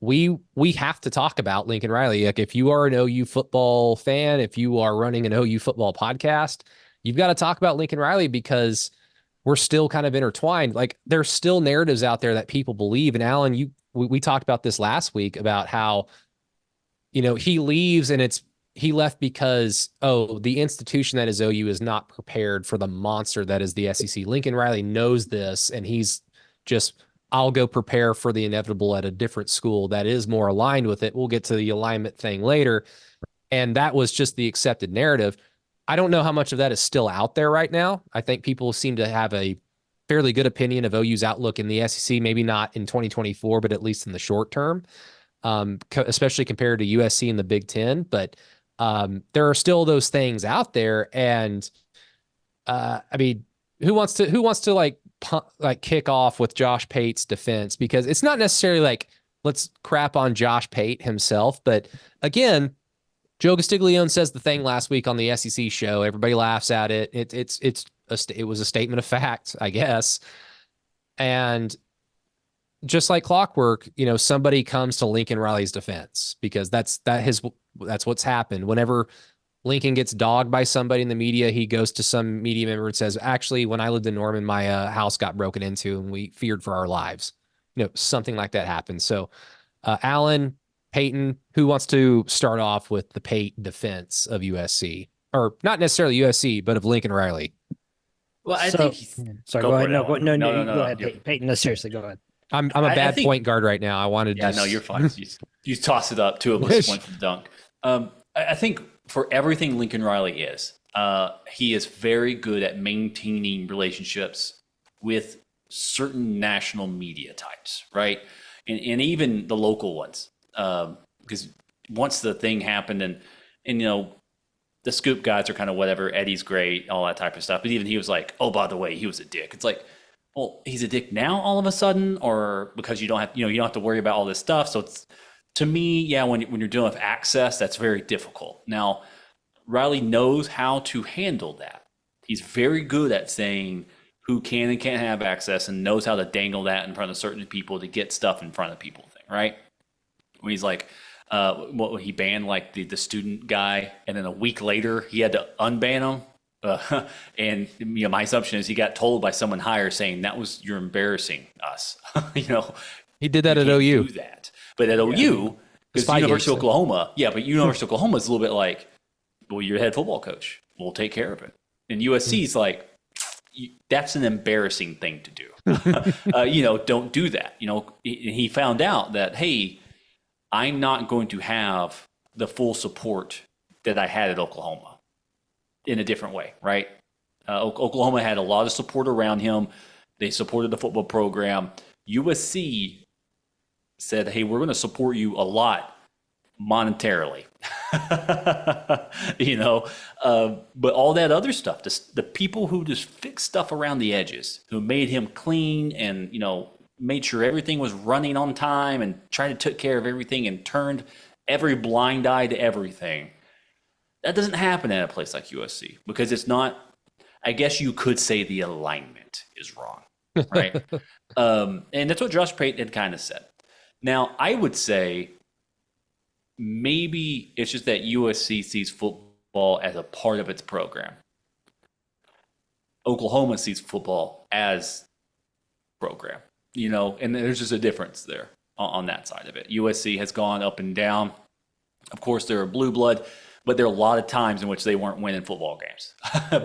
we have to talk about Lincoln Riley. Like, if you are an OU football fan, if you are running an OU football podcast, you've got to talk about Lincoln Riley because we're still kind of intertwined. Like, there's still narratives out there that people believe. And Alan, we talked about this last week about how, he leaves and he left because, the institution that is OU is not prepared for the monster that is the SEC. Lincoln Riley knows this, and he's just, I'll go prepare for the inevitable at a different school that is more aligned with it. We'll get to the alignment thing later. And that was just the accepted narrative. I don't know how much of that is still out there right now. I think people seem to have a fairly good opinion of OU's outlook in the SEC, maybe not in 2024, but at least in the short term, especially compared to USC and the Big Ten. But there are still those things out there. And I mean, who wants to like kick off with Josh Pate's defense? Because it's not necessarily like, let's crap on Josh Pate himself. But again, Joe Castiglione says the thing last week on the SEC show. Everybody laughs at it. It was a statement of fact, I guess. And just like clockwork, somebody comes to Lincoln Riley's defense because that's what's happened. Whenever Lincoln gets dogged by somebody in the media, he goes to some media member and says, actually, when I lived in Norman, my house got broken into and we feared for our lives. Something like that happened. So Alan, Peyton, who wants to start off with the Pate defense of USC? Or not necessarily USC, but of Lincoln Riley. Well, I think... Sorry, go ahead. No, go ahead, Peyton. No, seriously, go ahead. I'm a bad point guard right now. I wanted to... Yeah, no, you're fine. You toss it up to a point for the dunk. I think for everything Lincoln Riley is, he is very good at maintaining relationships with certain national media types, right? And even the local ones. Because once the thing happened and the scoop guys are kind of whatever, Eddie's great, all that type of stuff. But even he was like, oh, by the way, he was a dick. It's like, well, he's a dick now all of a sudden, or because you don't have to worry about all this stuff. So it's, to me, yeah, when you're dealing with access, that's very difficult. Now, Riley knows how to handle that. He's very good at saying who can and can't have access and knows how to dangle that in front of certain people to get stuff in front of people, right? when he's like, he banned like the student guy, and then a week later he had to unban him. And my assumption is he got told by someone higher saying you're embarrassing us. He did that at OU. Do that, but at OU, because University of Oklahoma, but University of Oklahoma is a little bit like, well, you're the head football coach. We'll take care of it. And USC is like, that's an embarrassing thing to do. Don't do that. He found out that, hey, I'm not going to have the full support that I had at Oklahoma in a different way, right? Oklahoma had a lot of support around him. They supported the football program. USC said, hey, we're going to support you a lot monetarily. But all that other stuff, the people who just fixed stuff around the edges, who made him clean and, made sure everything was running on time and tried to take care of everything and turned every blind eye to everything. That doesn't happen at a place like USC because it's not, I guess you could say the alignment is wrong, right? And that's what Josh Pate had kind of said. Now, I would say maybe it's just that USC sees football as a part of its program. Oklahoma sees football as program, and there's just a difference there on that side of it. USC has gone up and down. Of course, they're a blue blood, but there are a lot of times in which they weren't winning football games.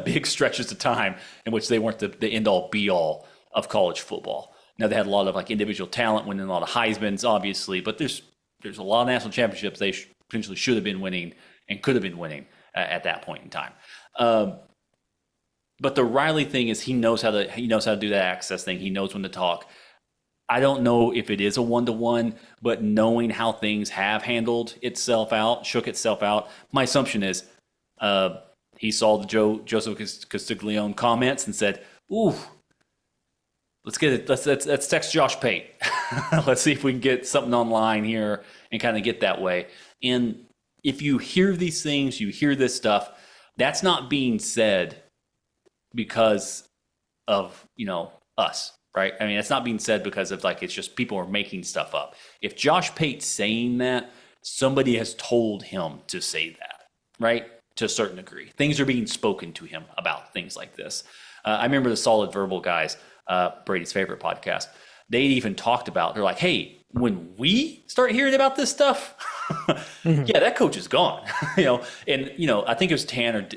Big stretches of time in which they weren't the end-all, be-all of college football. Now, they had a lot of like individual talent, winning a lot of Heismans, obviously, but there's a lot of national championships they potentially should have been winning and could have been winning at that point in time. But the Riley thing is he knows how to do that access thing. He knows when to talk. I don't know if it is a one-to-one, but knowing how things have shook itself out, my assumption is he saw the Joseph Castiglione comments and said, ooh, let's get it. Let's text Josh Pate. Let's see if we can get something online here and kind of get that way. And if you hear these things, you hear this stuff, that's not being said because of, us, right? I mean, it's not being said because of like, it's just people are making stuff up. If Josh Pate's saying that, somebody has told him to say that, right? To a certain degree. Things are being spoken to him about things like this. I remember the Solid Verbal guys, Brady's favorite podcast, they'd even talked about, they're like, hey, when we start hearing about this stuff, yeah, that coach is gone. And I think it was Tan or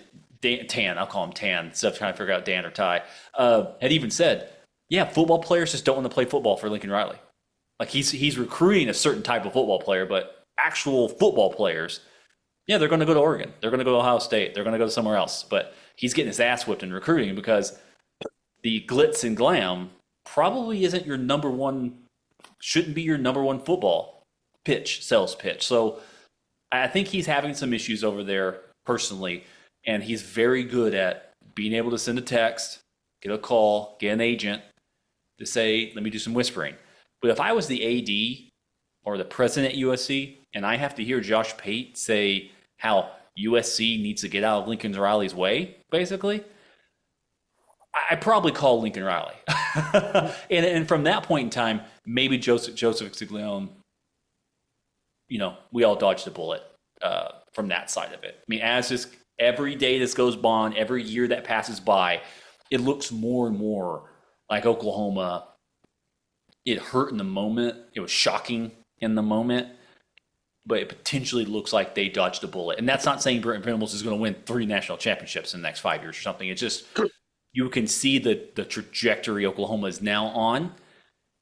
Tan, I'll call him Tan, instead of trying to figure out Dan or Ty, had even said, yeah, football players just don't want to play football for Lincoln Riley. Like he's recruiting a certain type of football player, but actual football players, yeah, they're going to go to Oregon. They're going to go to Ohio State. They're going to go to somewhere else. But he's getting his ass whipped in recruiting because the glitz and glam probably isn't your number one, shouldn't be your number one football sales pitch. So I think he's having some issues over there personally, and he's very good at being able to send a text, get a call, get an agent to say, let me do some whispering. But if I was the AD or the president at USC and I have to hear Josh Pate say how USC needs to get out of Lincoln Riley's way, basically, I probably call Lincoln Riley. and from that point in time, maybe Joseph Castiglione, we all dodged a bullet from that side of it. I mean, as this every day this goes on, every year that passes by, it looks more and more like Oklahoma. It hurt in the moment. It was shocking in the moment, but it potentially looks like they dodged a bullet. And that's not saying Brent Venables is going to win 3 national championships in the next 5 years or something. It's just you can see the trajectory Oklahoma is now on.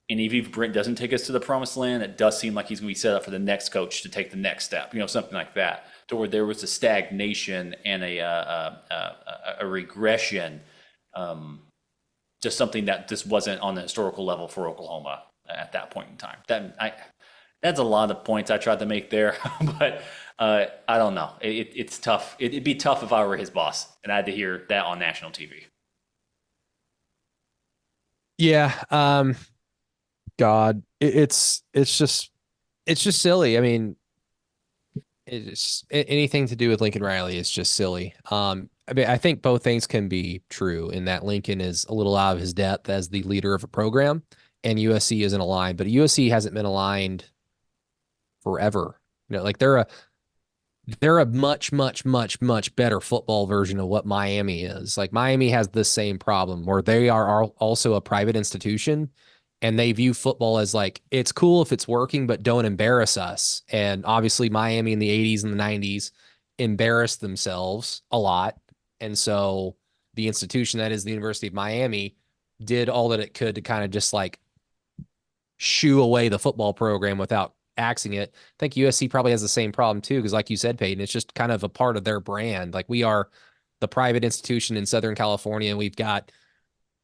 And if Brent doesn't take us to the promised land, it does seem like he's going to be set up for the next coach to take the next step, something like that, to where there was a stagnation and a regression, just something that just wasn't on the historical level for Oklahoma at that point in time. That's a lot of points I tried to make there, but I don't know. It's tough. It'd be tough if I were his boss and I had to hear that on national TV. Yeah. God, it's just silly. I mean, it's anything to do with Lincoln Riley is just silly. I mean, I think both things can be true in that Lincoln is a little out of his depth as the leader of a program and USC isn't aligned, but USC hasn't been aligned forever. Like they're a much, much, much, much better football version of what Miami is. Like Miami has the same problem where they are also a private institution and they view football as like, it's cool if it's working, but don't embarrass us. And obviously Miami in the 80s and the 90s embarrassed themselves a lot. And so the institution that is the University of Miami did all that it could to kind of just like shoo away the football program without axing it. I think USC probably has the same problem too, because like you said, Peyton, it's just kind of a part of their brand. Like we are the private institution in Southern California, and we've got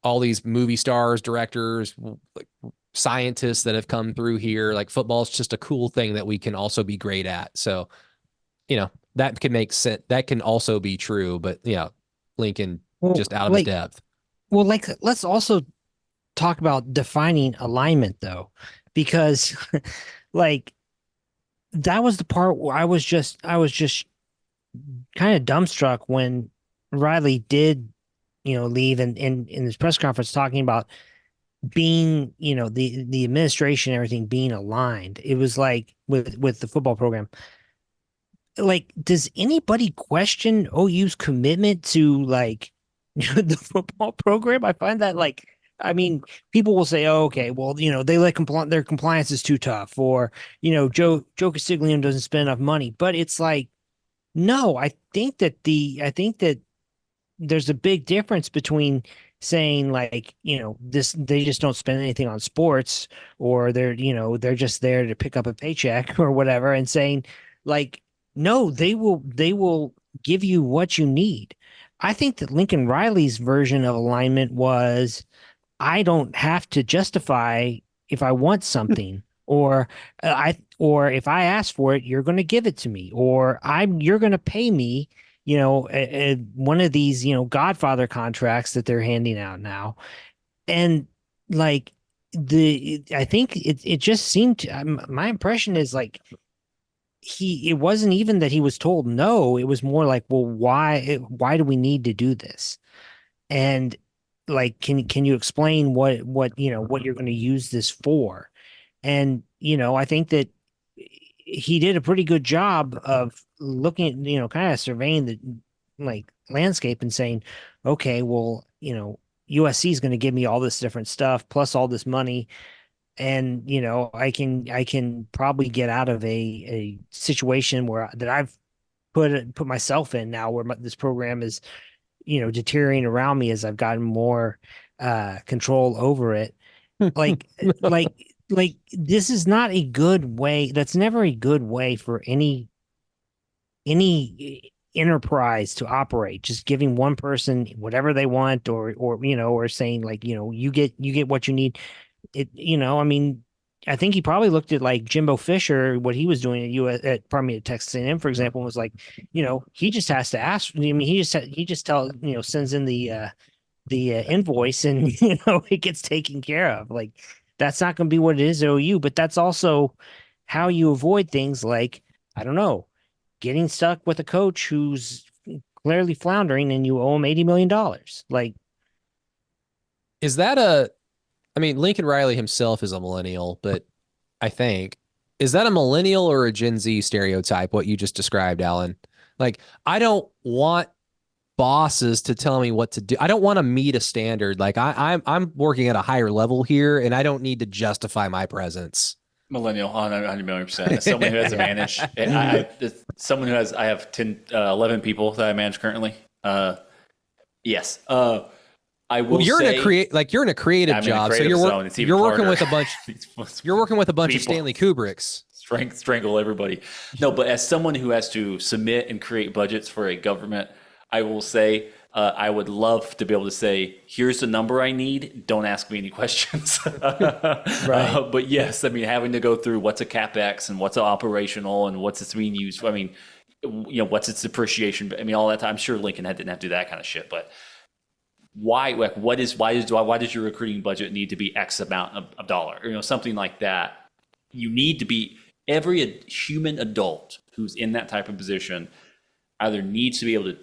all these movie stars, directors, like scientists that have come through here. Like football is just a cool thing that we can also be great at. So, that can make sense. That can also be true, but Lincoln just out of the depth. Well, like let's also talk about defining alignment though, because like that was the part where I was just kind of dumbstruck when Riley did, leave and in his press conference talking about being, the administration, everything being aligned. It was like with the football program. Like, does anybody question OU's commitment to like the football program? I find that like, I mean, people will say, "Oh, okay, well, they let their compliance is too tough," or Joe Castiglione doesn't spend enough money. But it's like, no, I think that there's a big difference between saying like, this they just don't spend anything on sports, or they're just there to pick up a paycheck or whatever, and saying like, no, they will give you what you need. I think that Lincoln Riley's version of alignment was, I don't have to justify if I want something, or if I ask for it, you're going to give it to me, or you're going to pay me, one of these, Godfather contracts that they're handing out now. And like I think it just seemed my impression is like, it wasn't even that he was told no. It was more like, well, why do we need to do this? And like, can you explain what you're going to use this for? And I think that he did a pretty good job of looking at, kind of surveying the like landscape and saying, okay, well, USC is going to give me all this different stuff plus all this money, and I can probably get out of a situation that I've put myself in now, where this program is deteriorating around me as I've gotten more control over it. Like this is not a good way. That's never a good way for any enterprise to operate. Just giving one person whatever they want, or saying like, you get what you need. I mean, I think he probably looked at like Jimbo Fisher, what he was doing at Texas A&M, for example, and was like, he just has to ask. I mean, he just sends in the invoice, and it gets taken care of. Like, that's not going to be what it is at OU, but that's also how you avoid things like, I don't know, getting stuck with a coach who's clearly floundering and you owe him $80 million. Like, is that I mean, Lincoln Riley himself is a millennial, but is that a millennial or a Gen Z stereotype, what you just described, Alan? Like, I don't want bosses to tell me what to do. I don't want to meet a standard. Like I'm working at a higher level here, and I don't need to justify my presence. Millennial, 100 million%. As someone who has to manage, I have 10, 11 people that I manage currently. Yes. I will. Well, you're in a creative job, so you're working with a bunch. You're working with a bunch of Stanley Kubricks. Strangle everybody. No, but as someone who has to submit and create budgets for a government, I will say I would love to be able to say, here's the number I need. Don't ask me any questions. Right. But yes, I mean, having to go through what's a CapEx and what's an operational and what's it's being used for. I mean, what's its depreciation? I mean, all that time. I'm sure Lincoln didn't have to do that kind of shit. But why? Like, why does your recruiting budget need to be X amount of dollar? Something like that. You need to be, every human adult who's in that type of position either needs to be able to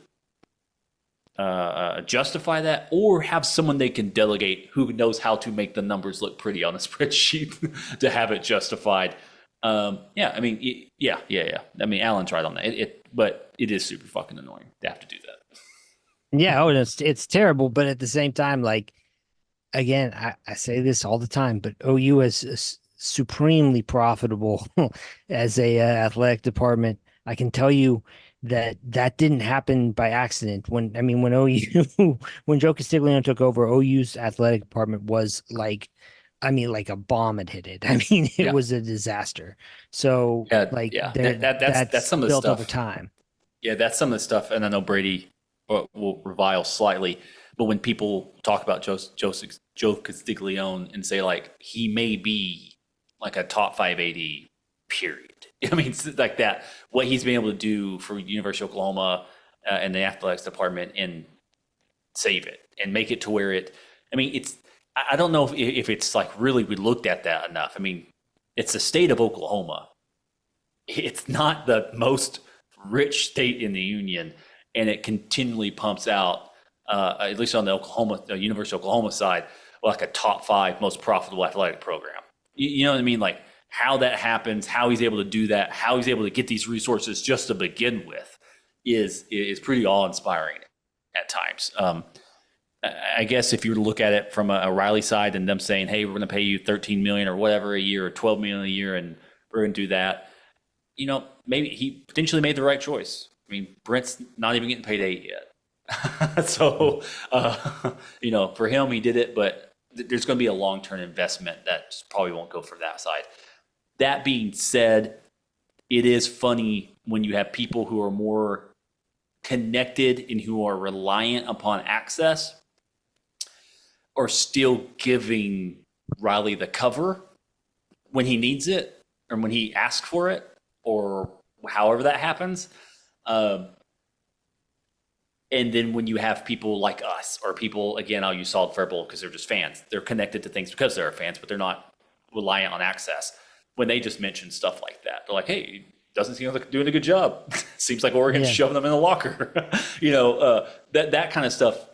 justify that, or have someone they can delegate who knows how to make the numbers look pretty on a spreadsheet to have it justified. Yeah, I mean, yeah. I mean, Alan's right on that. But it is super fucking annoying to have to do that. Yeah, oh, and it's terrible, but at the same time, like again, I say this all the time, but OU is supremely profitable as a athletic department. I can tell you that that didn't happen by accident. When OU when Joe Castiglione took over, OU's athletic department was like, I mean, like a bomb had hit it. I mean, it Yeah, was a disaster. So like yeah. That's that's some of the built over stuff. time. Yeah, that's some of the stuff. And I know Brady will revile slightly, but when people talk about Joe Castiglione and say like he may be like a top 580, period. I mean, it's like that. What he's been able to do for University of Oklahoma and the athletics department and save it and make it to where it. I mean, it's. I don't know if it's like really we looked at that enough. I mean, it's the state of Oklahoma. It's not the most rich state in the union, and it continually pumps out, at least on the University of Oklahoma side, like a top 5 most profitable athletic program. You know what I mean? Like how that happens, how he's able to do that, how he's able to get these resources just to begin with is pretty awe inspiring at times. I guess if you were to look at it from a Riley side and them saying, "Hey, we're going to pay you 13 million or whatever a year, or 12 million a year, and we're going to do that," maybe he potentially made the right choice. I mean, Brent's not even getting paid 8 yet. So, for him, he did it, but there's going to be a long-term investment that probably won't go for that side. That being said, it is funny when you have people who are more connected and who are reliant upon access are still giving Riley the cover when he needs it or when he asks for it or however that happens. And then when you have people like us or people, again, I'll use Solid Verbal because they're just fans. They're connected to things because they're fans, but they're not reliant on access. When they just mention stuff like that, they're like, "Hey, doesn't seem like they're doing a good job. Seems like Oregon's shoving them in the locker." That kind of stuff.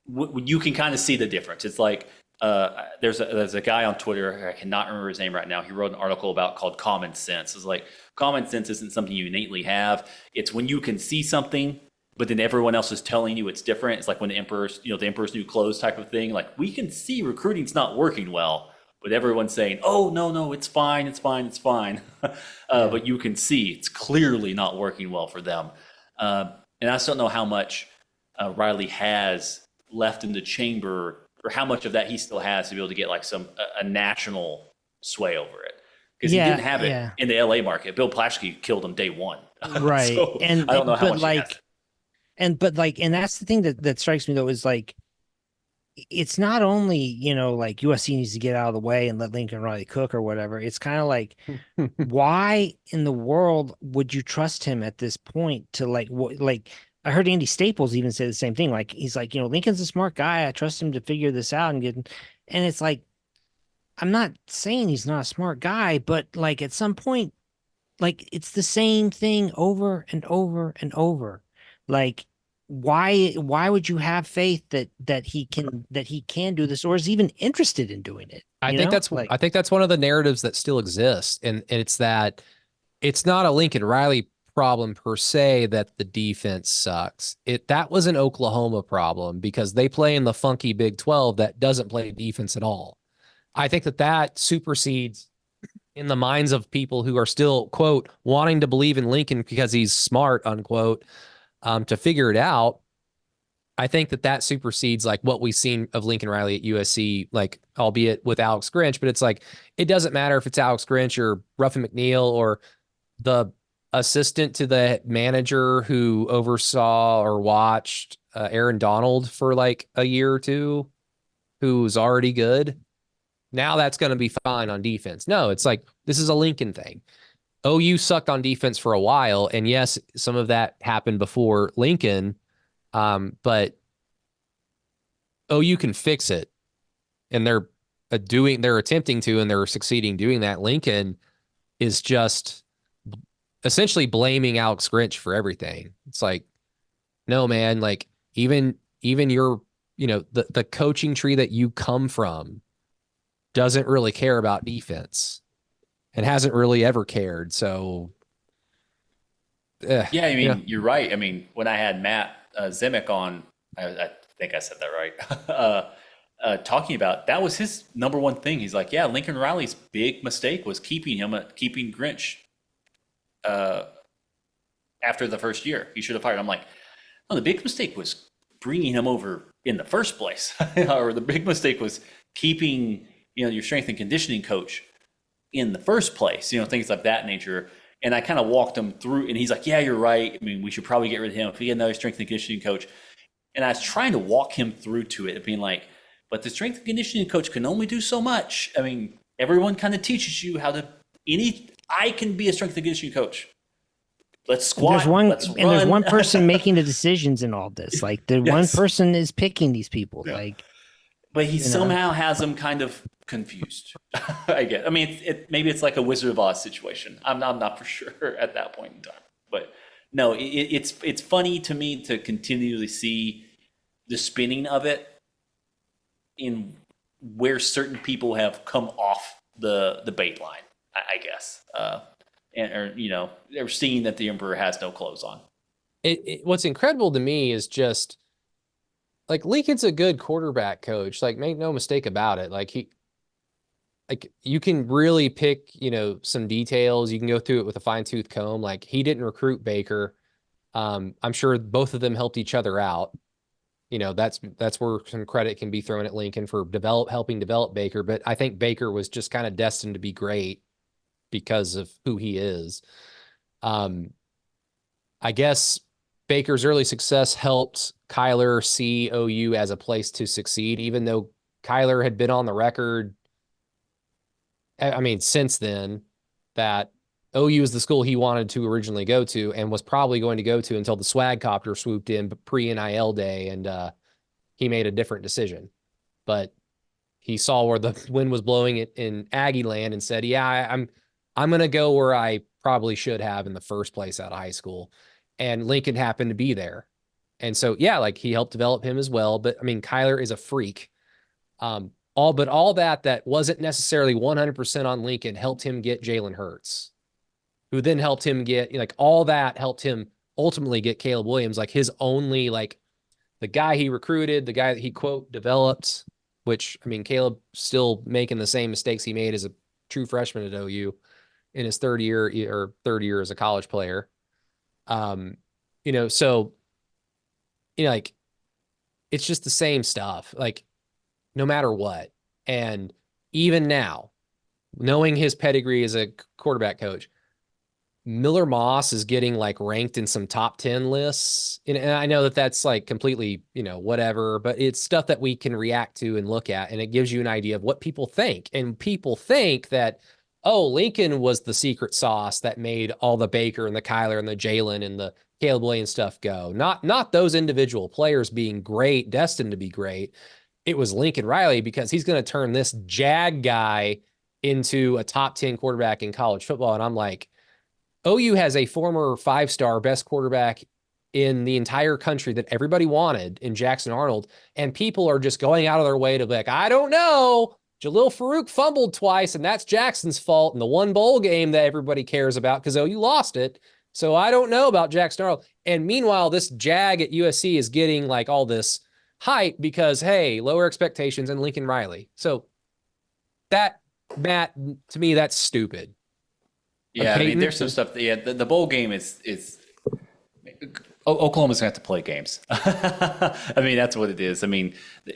You can kind of see the difference. It's like there's a guy on Twitter. I cannot remember his name right now. He wrote an article called "Common Sense." It's like common sense isn't something you innately have. It's when you can see something, but then everyone else is telling you it's different. It's like when the emperor's new clothes type of thing. Like we can see recruiting's not working well, but everyone's saying, "Oh no, it's fine, it's fine, it's fine." But you can see it's clearly not working well for them. And I just don't know how much Riley has left in the chamber, or how much of that he still has to be able to get like a national sway over it, because he didn't have it in the LA market. Bill Plaschke killed him day one, right? So and I don't know how much and that's the thing that strikes me though, is like it's not only like USC needs to get out of the way and let Lincoln Riley cook or whatever. It's kind of like why in the world would you trust him at this point to like I heard Andy Staples even say the same thing. Like he's like, Lincoln's a smart guy. I trust him to figure this out and it's like, I'm not saying he's not a smart guy, but like at some point, like it's the same thing over and over and over. Like why would you have faith that he can do this or is even interested in doing it? I think that's one of the narratives that still exists. And it's that it's not a Lincoln Riley problem per se that the defense sucks. That was an Oklahoma problem because they play in the funky Big 12 that doesn't play defense at all. I think that supersedes in the minds of people who are still, quote, wanting to believe in Lincoln because he's smart, unquote, to figure it out. I think that supersedes like what we've seen of Lincoln Riley at USC, like albeit with Alex Grinch, but it's like, it doesn't matter if it's Alex Grinch or Ruffin McNeil or the assistant to the manager who oversaw or watched Aaron Donald for like a year or two, who's already good. Now that's going to be fine on defense. No, it's like, this is a Lincoln thing. OU sucked on defense for a while. And yes, some of that happened before Lincoln. But OU can fix it. And they're attempting to, and they're succeeding doing that. Lincoln is just essentially blaming Alex Grinch for everything. It's like, no, man, like even your, the coaching tree that you come from doesn't really care about defense. and hasn't really ever cared. So, Yeah, I mean, you're right. I mean, when I had Matt Zemek on, I think I said that right, talking about that was his number one thing. He's like, yeah, Lincoln Riley's big mistake was keeping Grinch after the first year. He should have fired. I'm like, no, the big mistake was bringing him over in the first place, or the big mistake was keeping your strength and conditioning coach in the first place. Things like that nature. And I kind of walked him through, and he's like, yeah, you're right. I mean, we should probably get rid of him if we get another strength and conditioning coach. And I was trying to walk him through to it, being like, but the strength and conditioning coach can only do so much. I mean, everyone kind of teaches you how to, I can be a strength and conditioning coach. Let's squat. There's one person making the decisions in all this. Like one person is picking these people. Yeah. But he somehow has them kind of confused. I guess. I mean, maybe it's like a Wizard of Oz situation. I'm not for sure at that point in time. But no, it's funny to me to continually see the spinning of it in where certain people have come off the debate line, I guess. They're seeing that the Emperor has no clothes on. What's incredible to me is just like Lincoln's a good quarterback coach. Like, make no mistake about it. Like you can really pick, some details. You can go through it with a fine tooth comb. Like, he didn't recruit Baker. I'm sure both of them helped each other out. That's where some credit can be thrown at Lincoln for helping develop Baker. But I think Baker was just kind of destined to be great because of who he is. I guess Baker's early success helped Kyler see OU as a place to succeed, even though Kyler had been on the record, I mean, since then, that OU is the school he wanted to originally go to and was probably going to go to until the swag copter swooped in pre-NIL day, and he made a different decision. But he saw where the wind was blowing in Aggie land and said, yeah, I'm going to go where I probably should have in the first place out of high school. And Lincoln happened to be there. And so, yeah, like, he helped develop him as well. But I mean, Kyler is a freak. All that wasn't necessarily 100% on Lincoln helped him get Jalen Hurts, who then helped him get, all that helped him ultimately get Caleb Williams, like his only, the guy he recruited, the guy that he, quote, developed, which, I mean, Caleb still making the same mistakes he made as a true freshman at OU in his third year as a college player. It's just the same stuff, no matter what. And even now, knowing his pedigree as a quarterback coach, Miller Moss is getting ranked in some top 10 lists. And I know that that's completely, whatever, but it's stuff that we can react to and look at. And it gives you an idea of what people think. And people think that, oh, Lincoln was the secret sauce that made all the Baker and the Kyler and the Jalen and the Caleb Williams stuff go. Not those individual players being great, destined to be great. It was Lincoln Riley, because he's going to turn this Jag guy into a top 10 quarterback in college football. And I'm like, OU has a former 5-star best quarterback in the entire country that everybody wanted in Jackson Arnold. And people are just going out of their way to be like, I don't know. Jalil Farouk fumbled twice, and that's Jackson's fault in the one bowl game that everybody cares about because OU lost it. So I don't know about Jackson Arnold. And meanwhile, this Jag at USC is getting all this hype because, hey, lower expectations and Lincoln Riley. So that, Matt, to me, that's stupid. Yeah, I mean, there's some stuff. The bowl game is Oklahoma's going to have to play games. I mean, that's what it is. I mean,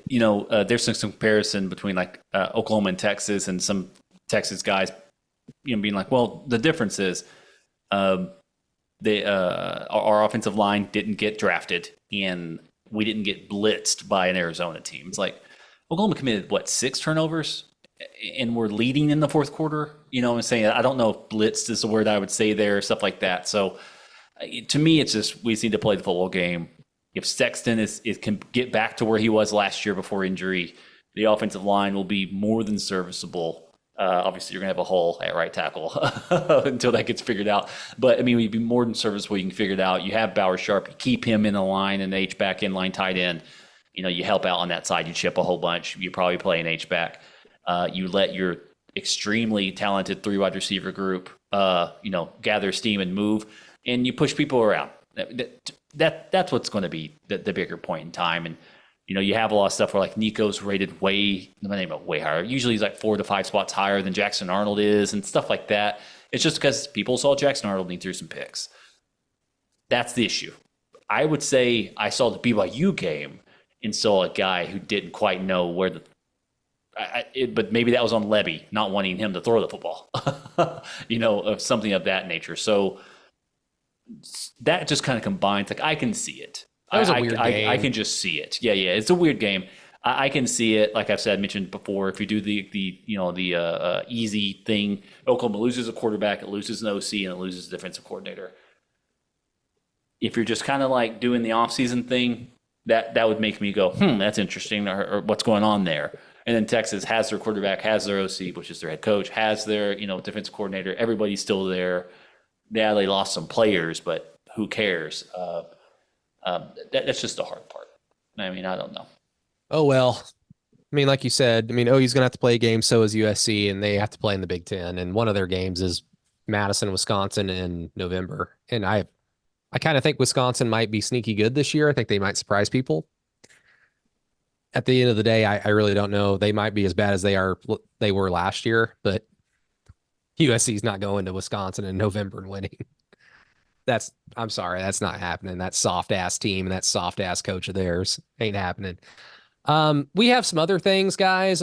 there's some comparison between Oklahoma and Texas, and some Texas guys, being like, well, the difference is our offensive line didn't get drafted and we didn't get blitzed by an Arizona team. It's like Oklahoma committed 6 turnovers, and we're leading in the fourth quarter. I'm saying, I don't know if blitzed is the word I would say there, stuff like that. So to me, it's just, we just need to play the football game. If Sexton can get back to where he was last year before injury, the offensive line will be more than serviceable. Obviously, you're going to have a hole at right tackle until that gets figured out. But, I mean, we'd be more than serviceable. You can figure it out. You have Bauer Sharp. You keep him in the line, and H-back inline tight end. You help out on that side. You chip a whole bunch. You probably play an H-back. You let your extremely talented 3 wide receiver group, gather steam and move, and you push people around. That's what's going to be the bigger point in time. And you have a lot of stuff where like Nico's rated way higher. Usually he's like 4 to 5 spots higher than Jackson Arnold is, and stuff like that. It's just because people saw Jackson Arnold and he threw some picks. That's the issue. I would say I saw the BYU game and saw a guy who didn't quite know where but maybe that was on Levy not wanting him to throw the football, of something of that nature. So that just kind of combines. Like I can see it. That was a weird game. I can just see it. Yeah, it's a weird game. I can see it. Like I've mentioned before, if you do the easy thing, Oklahoma loses a quarterback, it loses an OC, and it loses a defensive coordinator. If you're just kind of like doing the offseason thing, that would make me go, that's interesting, or what's going on there. And then Texas has their quarterback, has their OC, which is their head coach, has their defensive coordinator. Everybody's still there. Yeah, they lost some players, but who cares? That's just the hard part. I mean, I don't know. Oh, well. I mean, like you said, OU's going to have to play a game, so is USC, and they have to play in the Big Ten. And one of their games is Madison, Wisconsin in November. And I kind of think Wisconsin might be sneaky good this year. I think they might surprise people. At the end of the day, I really don't know. They might be as bad as they were last year, but USC's not going to Wisconsin in November and winning. I'm sorry, that's not happening. That soft ass team and that soft ass coach of theirs ain't happening. We have some other things, guys.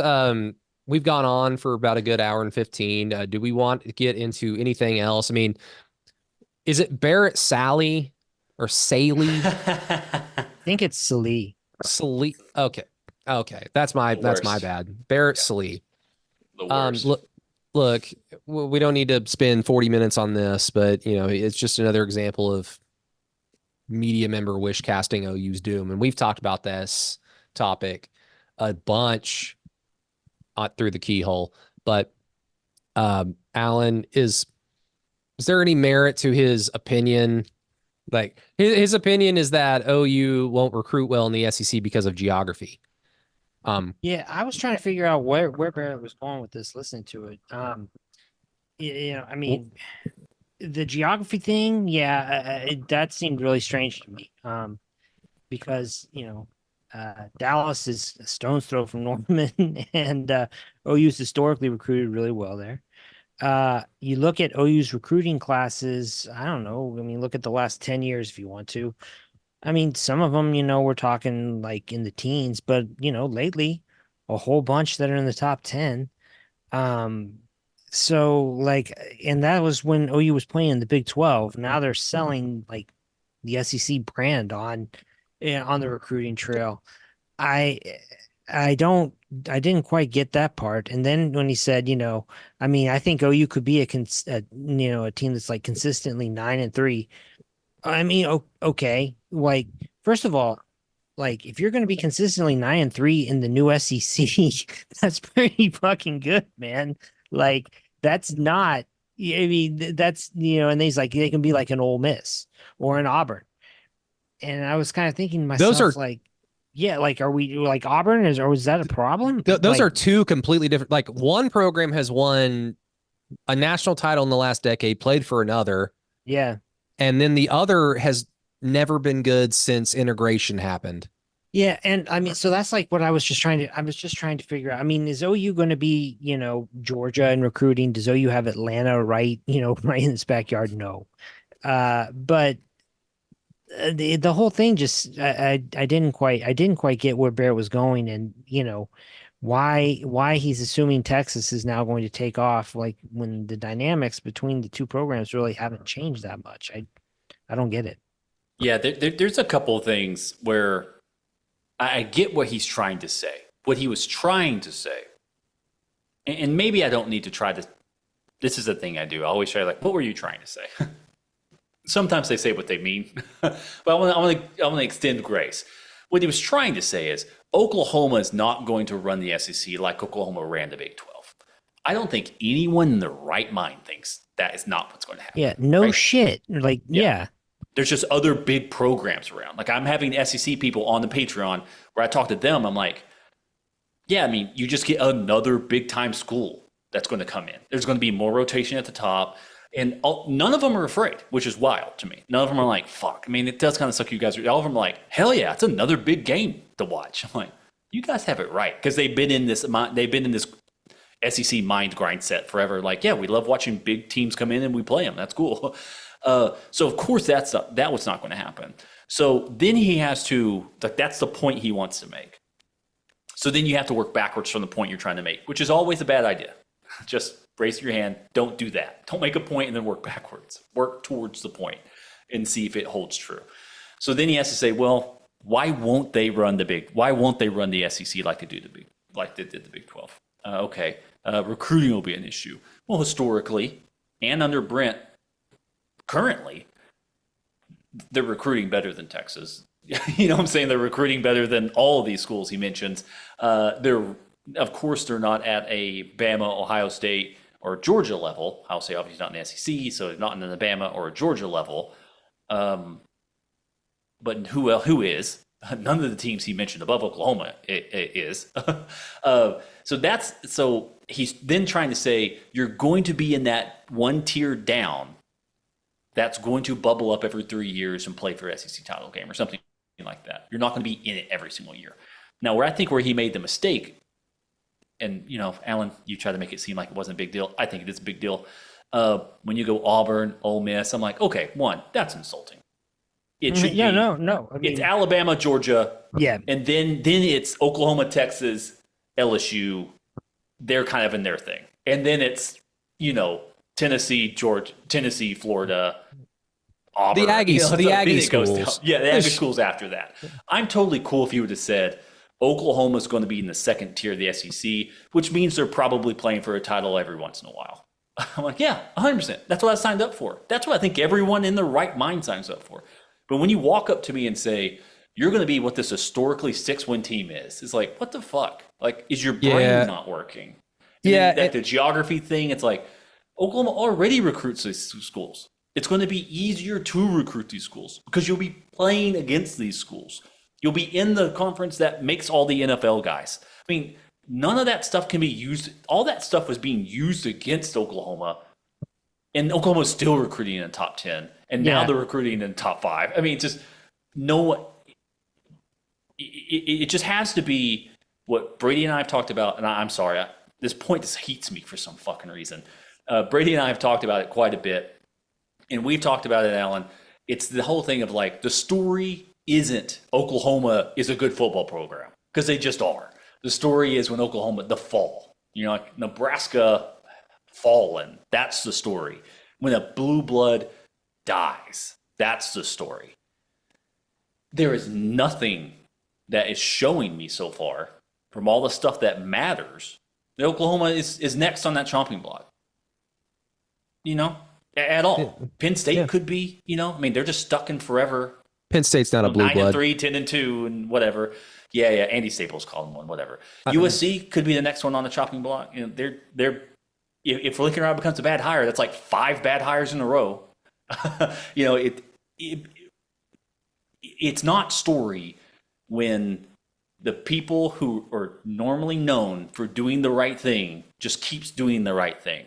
We've gone on for about a good hour and 15. Do we want to get into anything else? I mean, is it Barrett Sally or Saley? I think it's Salih. Salih. Okay. That's my bad. Barrett Salih. The worst. Look, we don't need to spend 40 minutes on this, but it's just another example of media member wish casting OU's doom. And we've talked about this topic a bunch through the Keyhole. But Alan, is there any merit to his opinion? Like his opinion is that OU won't recruit well in the SEC because of geography. Yeah, I was trying to figure out where Barrett was going with this, listening to it. I mean, the geography thing, that seemed really strange to me. Because Dallas is a stone's throw from Norman, and OU's historically recruited really well there. You look at OU's recruiting classes, I don't know. I mean, look at the last 10 years if you want to. I mean, some of them, we're talking like in the teens, but lately a whole bunch that are in the top 10. So like, and that was when OU was playing in the Big 12. Now they're selling like the SEC brand on the recruiting trail. I didn't quite get that part. And then when he said, I think OU could be a team that's like consistently 9-3. I mean, okay. Like, first of all, like if you're going to be consistently 9-3 in the new SEC, that's pretty fucking good, man. Like that's not. I mean, that's and he's like they can be like an Ole Miss or an Auburn. And I was kind of thinking to myself, those are like, yeah, like are we like Auburn or is that a problem? Those are two completely different. Like one program has won a national title in the last decade, played for another. Yeah. And then the other has never been good since integration happened. Yeah, and I mean, so that's like what I was just trying to figure out. I mean, is OU going to be, Georgia in recruiting? Does OU have Atlanta right in its backyard? No. But the whole thing just I didn't quite get where Barrett was going, and why he's assuming Texas is now going to take off, like when the dynamics between the two programs really haven't changed that much. I don't get it. Yeah, there's a couple of things where I get what he's trying to say, what he was trying to say. And maybe I don't need to try to, this is the thing I do. I always try like, what were you trying to say? Sometimes they say what they mean, but I want to extend grace. What he was trying to say is Oklahoma is not going to run the SEC like Oklahoma ran the Big 12. I don't think anyone in their right mind thinks that is not what's going to happen. Yeah, no right? shit. Like, yeah. There's just other big programs around. Like I'm having SEC people on the Patreon where I talk to them. I'm like, yeah, I mean, you just get another big time school that's going to come in. There's going to be more rotation at the top. And none of them are afraid, which is wild to me. None of them are like, fuck. I mean, it does kind of suck you guys. All of them are like, hell yeah, it's another big game to watch. I'm like, you guys have it right. Because they've been in this SEC mind grind set forever. Like, yeah, we love watching big teams come in and we play them. That's cool. So of course that was not going to happen. So then he has to, like, that's the point he wants to make. So then you have to work backwards from the point you're trying to make, which is always a bad idea. Just raise your hand. Don't do that. Don't make a point and then work backwards. Work towards the point and see if it holds true. So then he has to say, well, why won't they run the SEC like they did the Big 12? Okay, recruiting will be an issue. Well, historically and under Brent, currently, they're recruiting better than Texas. You know what I'm saying? They're recruiting better than all of these schools he mentions. Of course, they're not at a Bama, Ohio State, or Georgia level. Ohio State obviously not in the SEC, so not in the Bama or Georgia level. But who is? None of the teams he mentioned above Oklahoma is. So he's then trying to say you're going to be in that one tier down that's going to bubble up every 3 years and play for SEC title game or something like that. You're not going to be in it every single year. Now, where he made the mistake, and Alan, you try to make it seem like it wasn't a big deal. I think it is a big deal. When you go Auburn, Ole Miss, I'm like, okay, one, that's insulting. It should be. No. I mean, it's Alabama, Georgia, yeah, and then it's Oklahoma, Texas, LSU. They're kind of in their thing, and then it's Tennessee, Florida, Auburn. The Aggies, the Aggie schools. The Aggie schools after that. I'm totally cool if you would have said Oklahoma's going to be in the second tier of the SEC, which means they're probably playing for a title every once in a while. I'm like, yeah, 100%. That's what I signed up for. That's what I think everyone in their right mind signs up for. But when you walk up to me and say, you're going to be what this historically 6-win team is, it's like, what the fuck? Like, is your brain not working? And the geography thing, it's like, Oklahoma already recruits these schools. It's going to be easier to recruit these schools because you'll be playing against these schools. You'll be in the conference that makes all the NFL guys. I mean, none of that stuff can be used. All that stuff was being used against Oklahoma, and Oklahoma's still recruiting in the top 10, and now they're recruiting in the top 5. I mean, it just has to be what Brady and I have talked about, and I'm sorry, this point just heats me for some fucking reason. Brady and I have talked about it quite a bit, and we've talked about it, Alan. It's the whole thing of like, the story isn't Oklahoma is a good football program, because they just are. The story is when Oklahoma, the fall, like Nebraska fallen. That's the story. When a blue blood dies, that's the story. There is nothing that is showing me so far from all the stuff that matters that Oklahoma is next on that chopping block. At all. Yeah. Penn State could be, I mean, they're just stuck in forever. Penn State's not a blue blood. 9-3, 10-2, and whatever. Yeah. Andy Staples called them one, whatever. USC could be the next one on the chopping block. They're if Lincoln becomes a bad hire, that's like 5 bad hires in a row. It's not story when the people who are normally known for doing the right thing just keeps doing the right thing.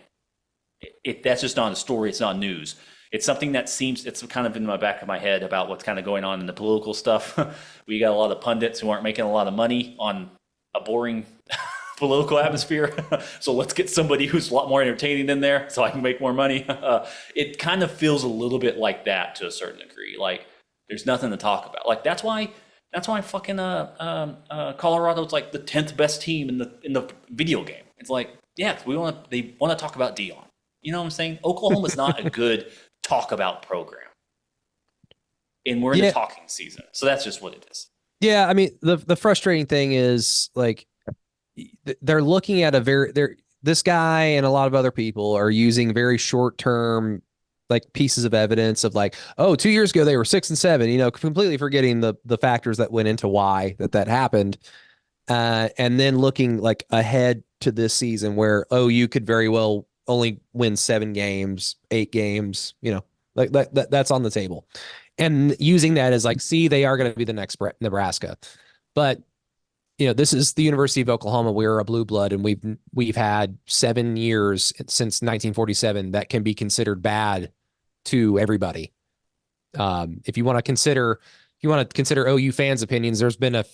That's just not a story. It's not news. It's something that it's kind of in my back of my head about what's kind of going on in the political stuff. We got a lot of pundits who aren't making a lot of money on a boring political atmosphere. So let's get somebody who's a lot more entertaining in there so I can make more money. It kind of feels a little bit like that to a certain degree. Like, there's nothing to talk about. Like, that's why fucking Colorado's like the 10th best team in the video game. It's like, yeah, they want to talk about Dion. You know what I'm saying? Oklahoma's not a good talk about program. And we're in the talking season. So that's just what it is. Yeah, I mean, the frustrating thing is, like, they're looking at this guy and a lot of other people are using very short-term, like, pieces of evidence of, like, 2 years ago they were 6-7, completely forgetting the factors that went into why that happened. And then looking, like, ahead to this season where OU could very well only win 7 games, 8 games, like that's on the table, and using that as like, see, they are going to be the next Nebraska. But this is the University of Oklahoma. We're a blue blood, and we've had 7 years since 1947 that can be considered bad to everybody. If you want to consider OU fans' opinions, there's been a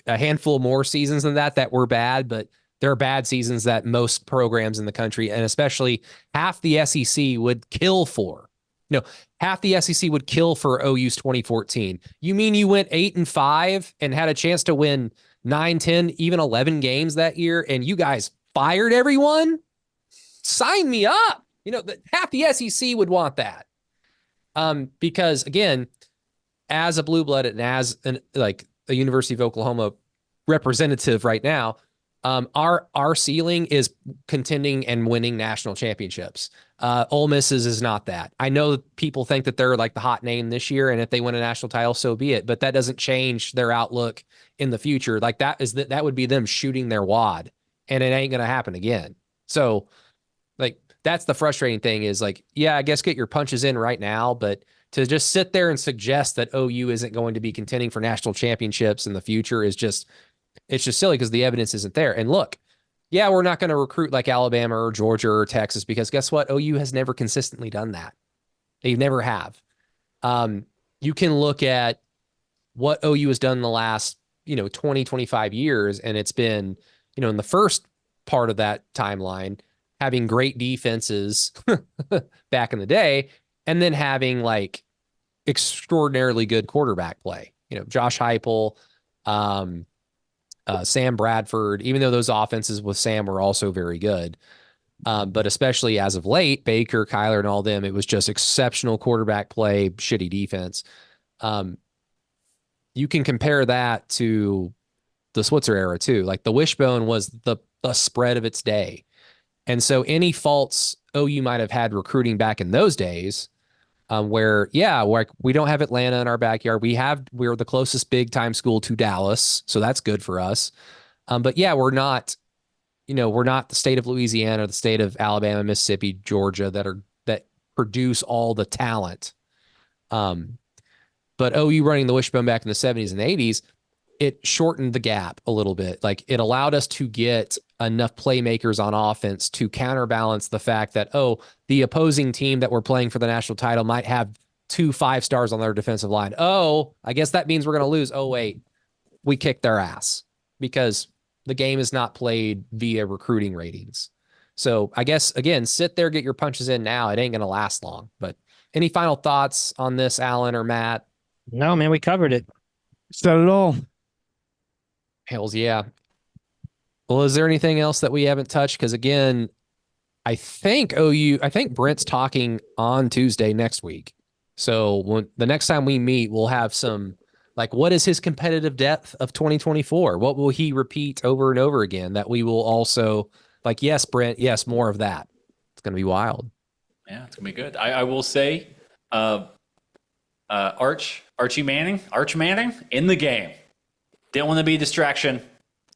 handful more seasons than that were bad, but there are bad seasons that most programs in the country, and especially half the SEC, would kill for. Half the SEC would kill for OU's 2014. You mean you went 8-5 and had a chance to win 9, 10, even 11 games that year, and you guys fired everyone? Sign me up. Half the SEC would want that. Because again, as a blue blood and as a University of Oklahoma representative right now, our ceiling is contending and winning national championships. Ole Miss's is not that. I know people think that they're like the hot name this year, and if they win a national title, so be it. But that doesn't change their outlook in the future. Like that would be them shooting their wad, and it ain't gonna happen again. So, that's the frustrating thing is yeah, I guess get your punches in right now, but to just sit there and suggest that OU isn't going to be contending for national championships in the future is just silly because the evidence isn't there. And look, yeah, we're not going to recruit like Alabama or Georgia or Texas because guess what? OU has never consistently done that. They never have. You can look at what OU has done in the last, 20, 25 years, and it's been, in the first part of that timeline, having great defenses back in the day, and then having extraordinarily good quarterback play. Josh Heupel, Sam Bradford, even though those offenses with Sam were also very good. But especially as of late, Baker, Kyler, and all them, it was just exceptional quarterback play, shitty defense. You can compare that to the Switzer era too. Like the Wishbone was the spread of its day. And so any faults OU might have had recruiting back in those days, where we don't have Atlanta in our backyard. We're the closest big time school to Dallas, so that's good for us. But yeah, we're not the state of Louisiana, the state of Alabama, Mississippi, Georgia that produce all the talent. But OU running the Wishbone back in the 70s and 80s, it shortened the gap a little bit. It allowed us to get enough playmakers on offense to counterbalance the fact that, the opposing team that we're playing for the national title might have 2 5-stars on their defensive line. I guess that means we're going to lose. Oh, wait, we kicked their ass because the game is not played via recruiting ratings. So I guess, again, sit there, get your punches in now. It ain't going to last long. But any final thoughts on this, Alan or Matt? No, man, we covered it. Said it all. Hells yeah. Well, is there anything else that we haven't touched? Because again, I think Brent's talking on Tuesday next week. So when the next time we meet, we'll have some what is his competitive depth of 2024? What will he repeat over and over again that we will also yes, Brent, yes, more of that. It's going to be wild. Yeah, it's going to be good. I will say, Arch Manning in the game. Didn't want to be a distraction.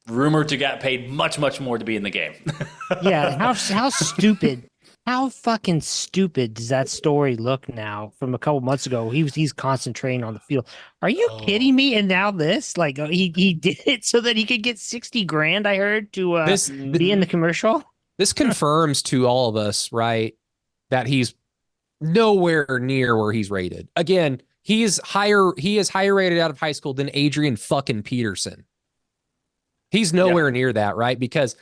Rumored to get paid much, much more to be in the game. Yeah, how stupid, how fucking stupid does that story look now from a couple months ago? He's concentrating on the field. Are you kidding me? And now this, he did it so that he could get $60,000. I heard to be in the commercial. This confirms to all of us, right, that he's nowhere near where he's rated. Again, he is higher rated out of high school than Adrian fucking Peterson. He's nowhere near that, right? Because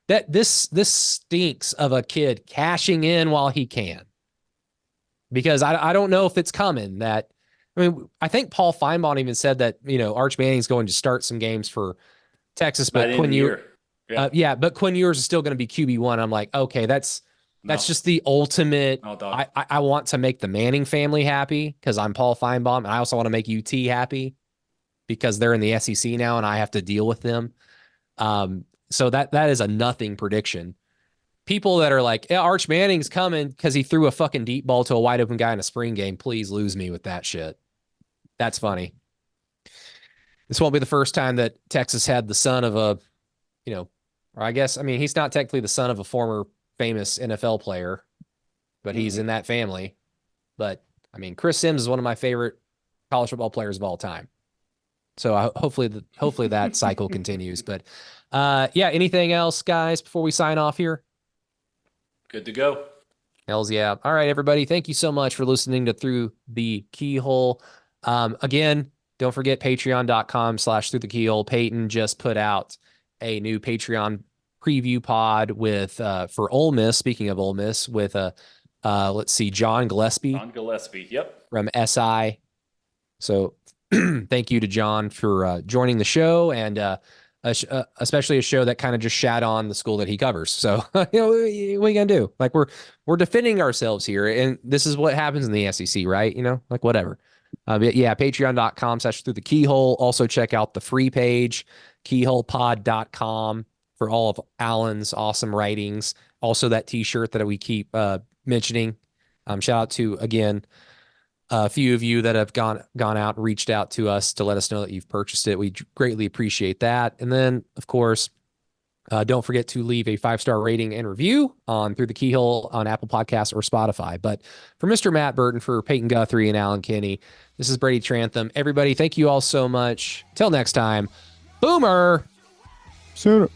this stinks of a kid cashing in while he can. Because I don't know if it's coming. I think Paul Feinbaum even said that Arch Manning's going to start some games for Texas, but Quinn Ewers, but Quinn Ewers is still going to be QB1. I'm like, okay, that's just the ultimate. I want to make the Manning family happy because I'm Paul Feinbaum, and I also want to make UT happy because they're in the SEC now and I have to deal with them. So that is a nothing prediction. People that are like, yeah, Arch Manning's coming because he threw a fucking deep ball to a wide open guy in a spring game. Please lose me with that shit. That's funny. This won't be the first time that Texas had the son of a, or I guess, he's not technically the son of a former famous NFL player, but he's in that family. But Chris Sims is one of my favorite college football players of all time. So hopefully that cycle continues. But yeah, anything else, guys, before we sign off here? Good to go. Hells yeah. All right, everybody. Thank you so much for listening to Through the Keyhole. Again, don't forget patreon.com/through the keyhole. Peyton just put out a new Patreon preview pod with for Ole Miss. Speaking of Ole Miss, with let's see, John Gillespie. John Gillespie. Yep. From SI. So thank you to John for joining the show, and especially a show that kind of just shat on the school that he covers. So what are you gonna do? Like we're defending ourselves here, and this is what happens in the SEC, right? Like whatever. But yeah, patreon.com/through the keyhole. Also check out the free page, keyholepod.com, for all of Alan's awesome writings. Also that t-shirt that we keep mentioning. Shout out to, again, a few of you that have gone out and reached out to us to let us know that you've purchased it. We greatly appreciate that. And then, of course, don't forget to leave a 5-star rating and review on Through the Keyhole on Apple Podcasts or Spotify. But for Mr. Matt Burton, for Peyton Guthrie and Alan Kinney, this is Brady Trantham. Everybody, thank you all so much. Till next time, Boomer. Sooner.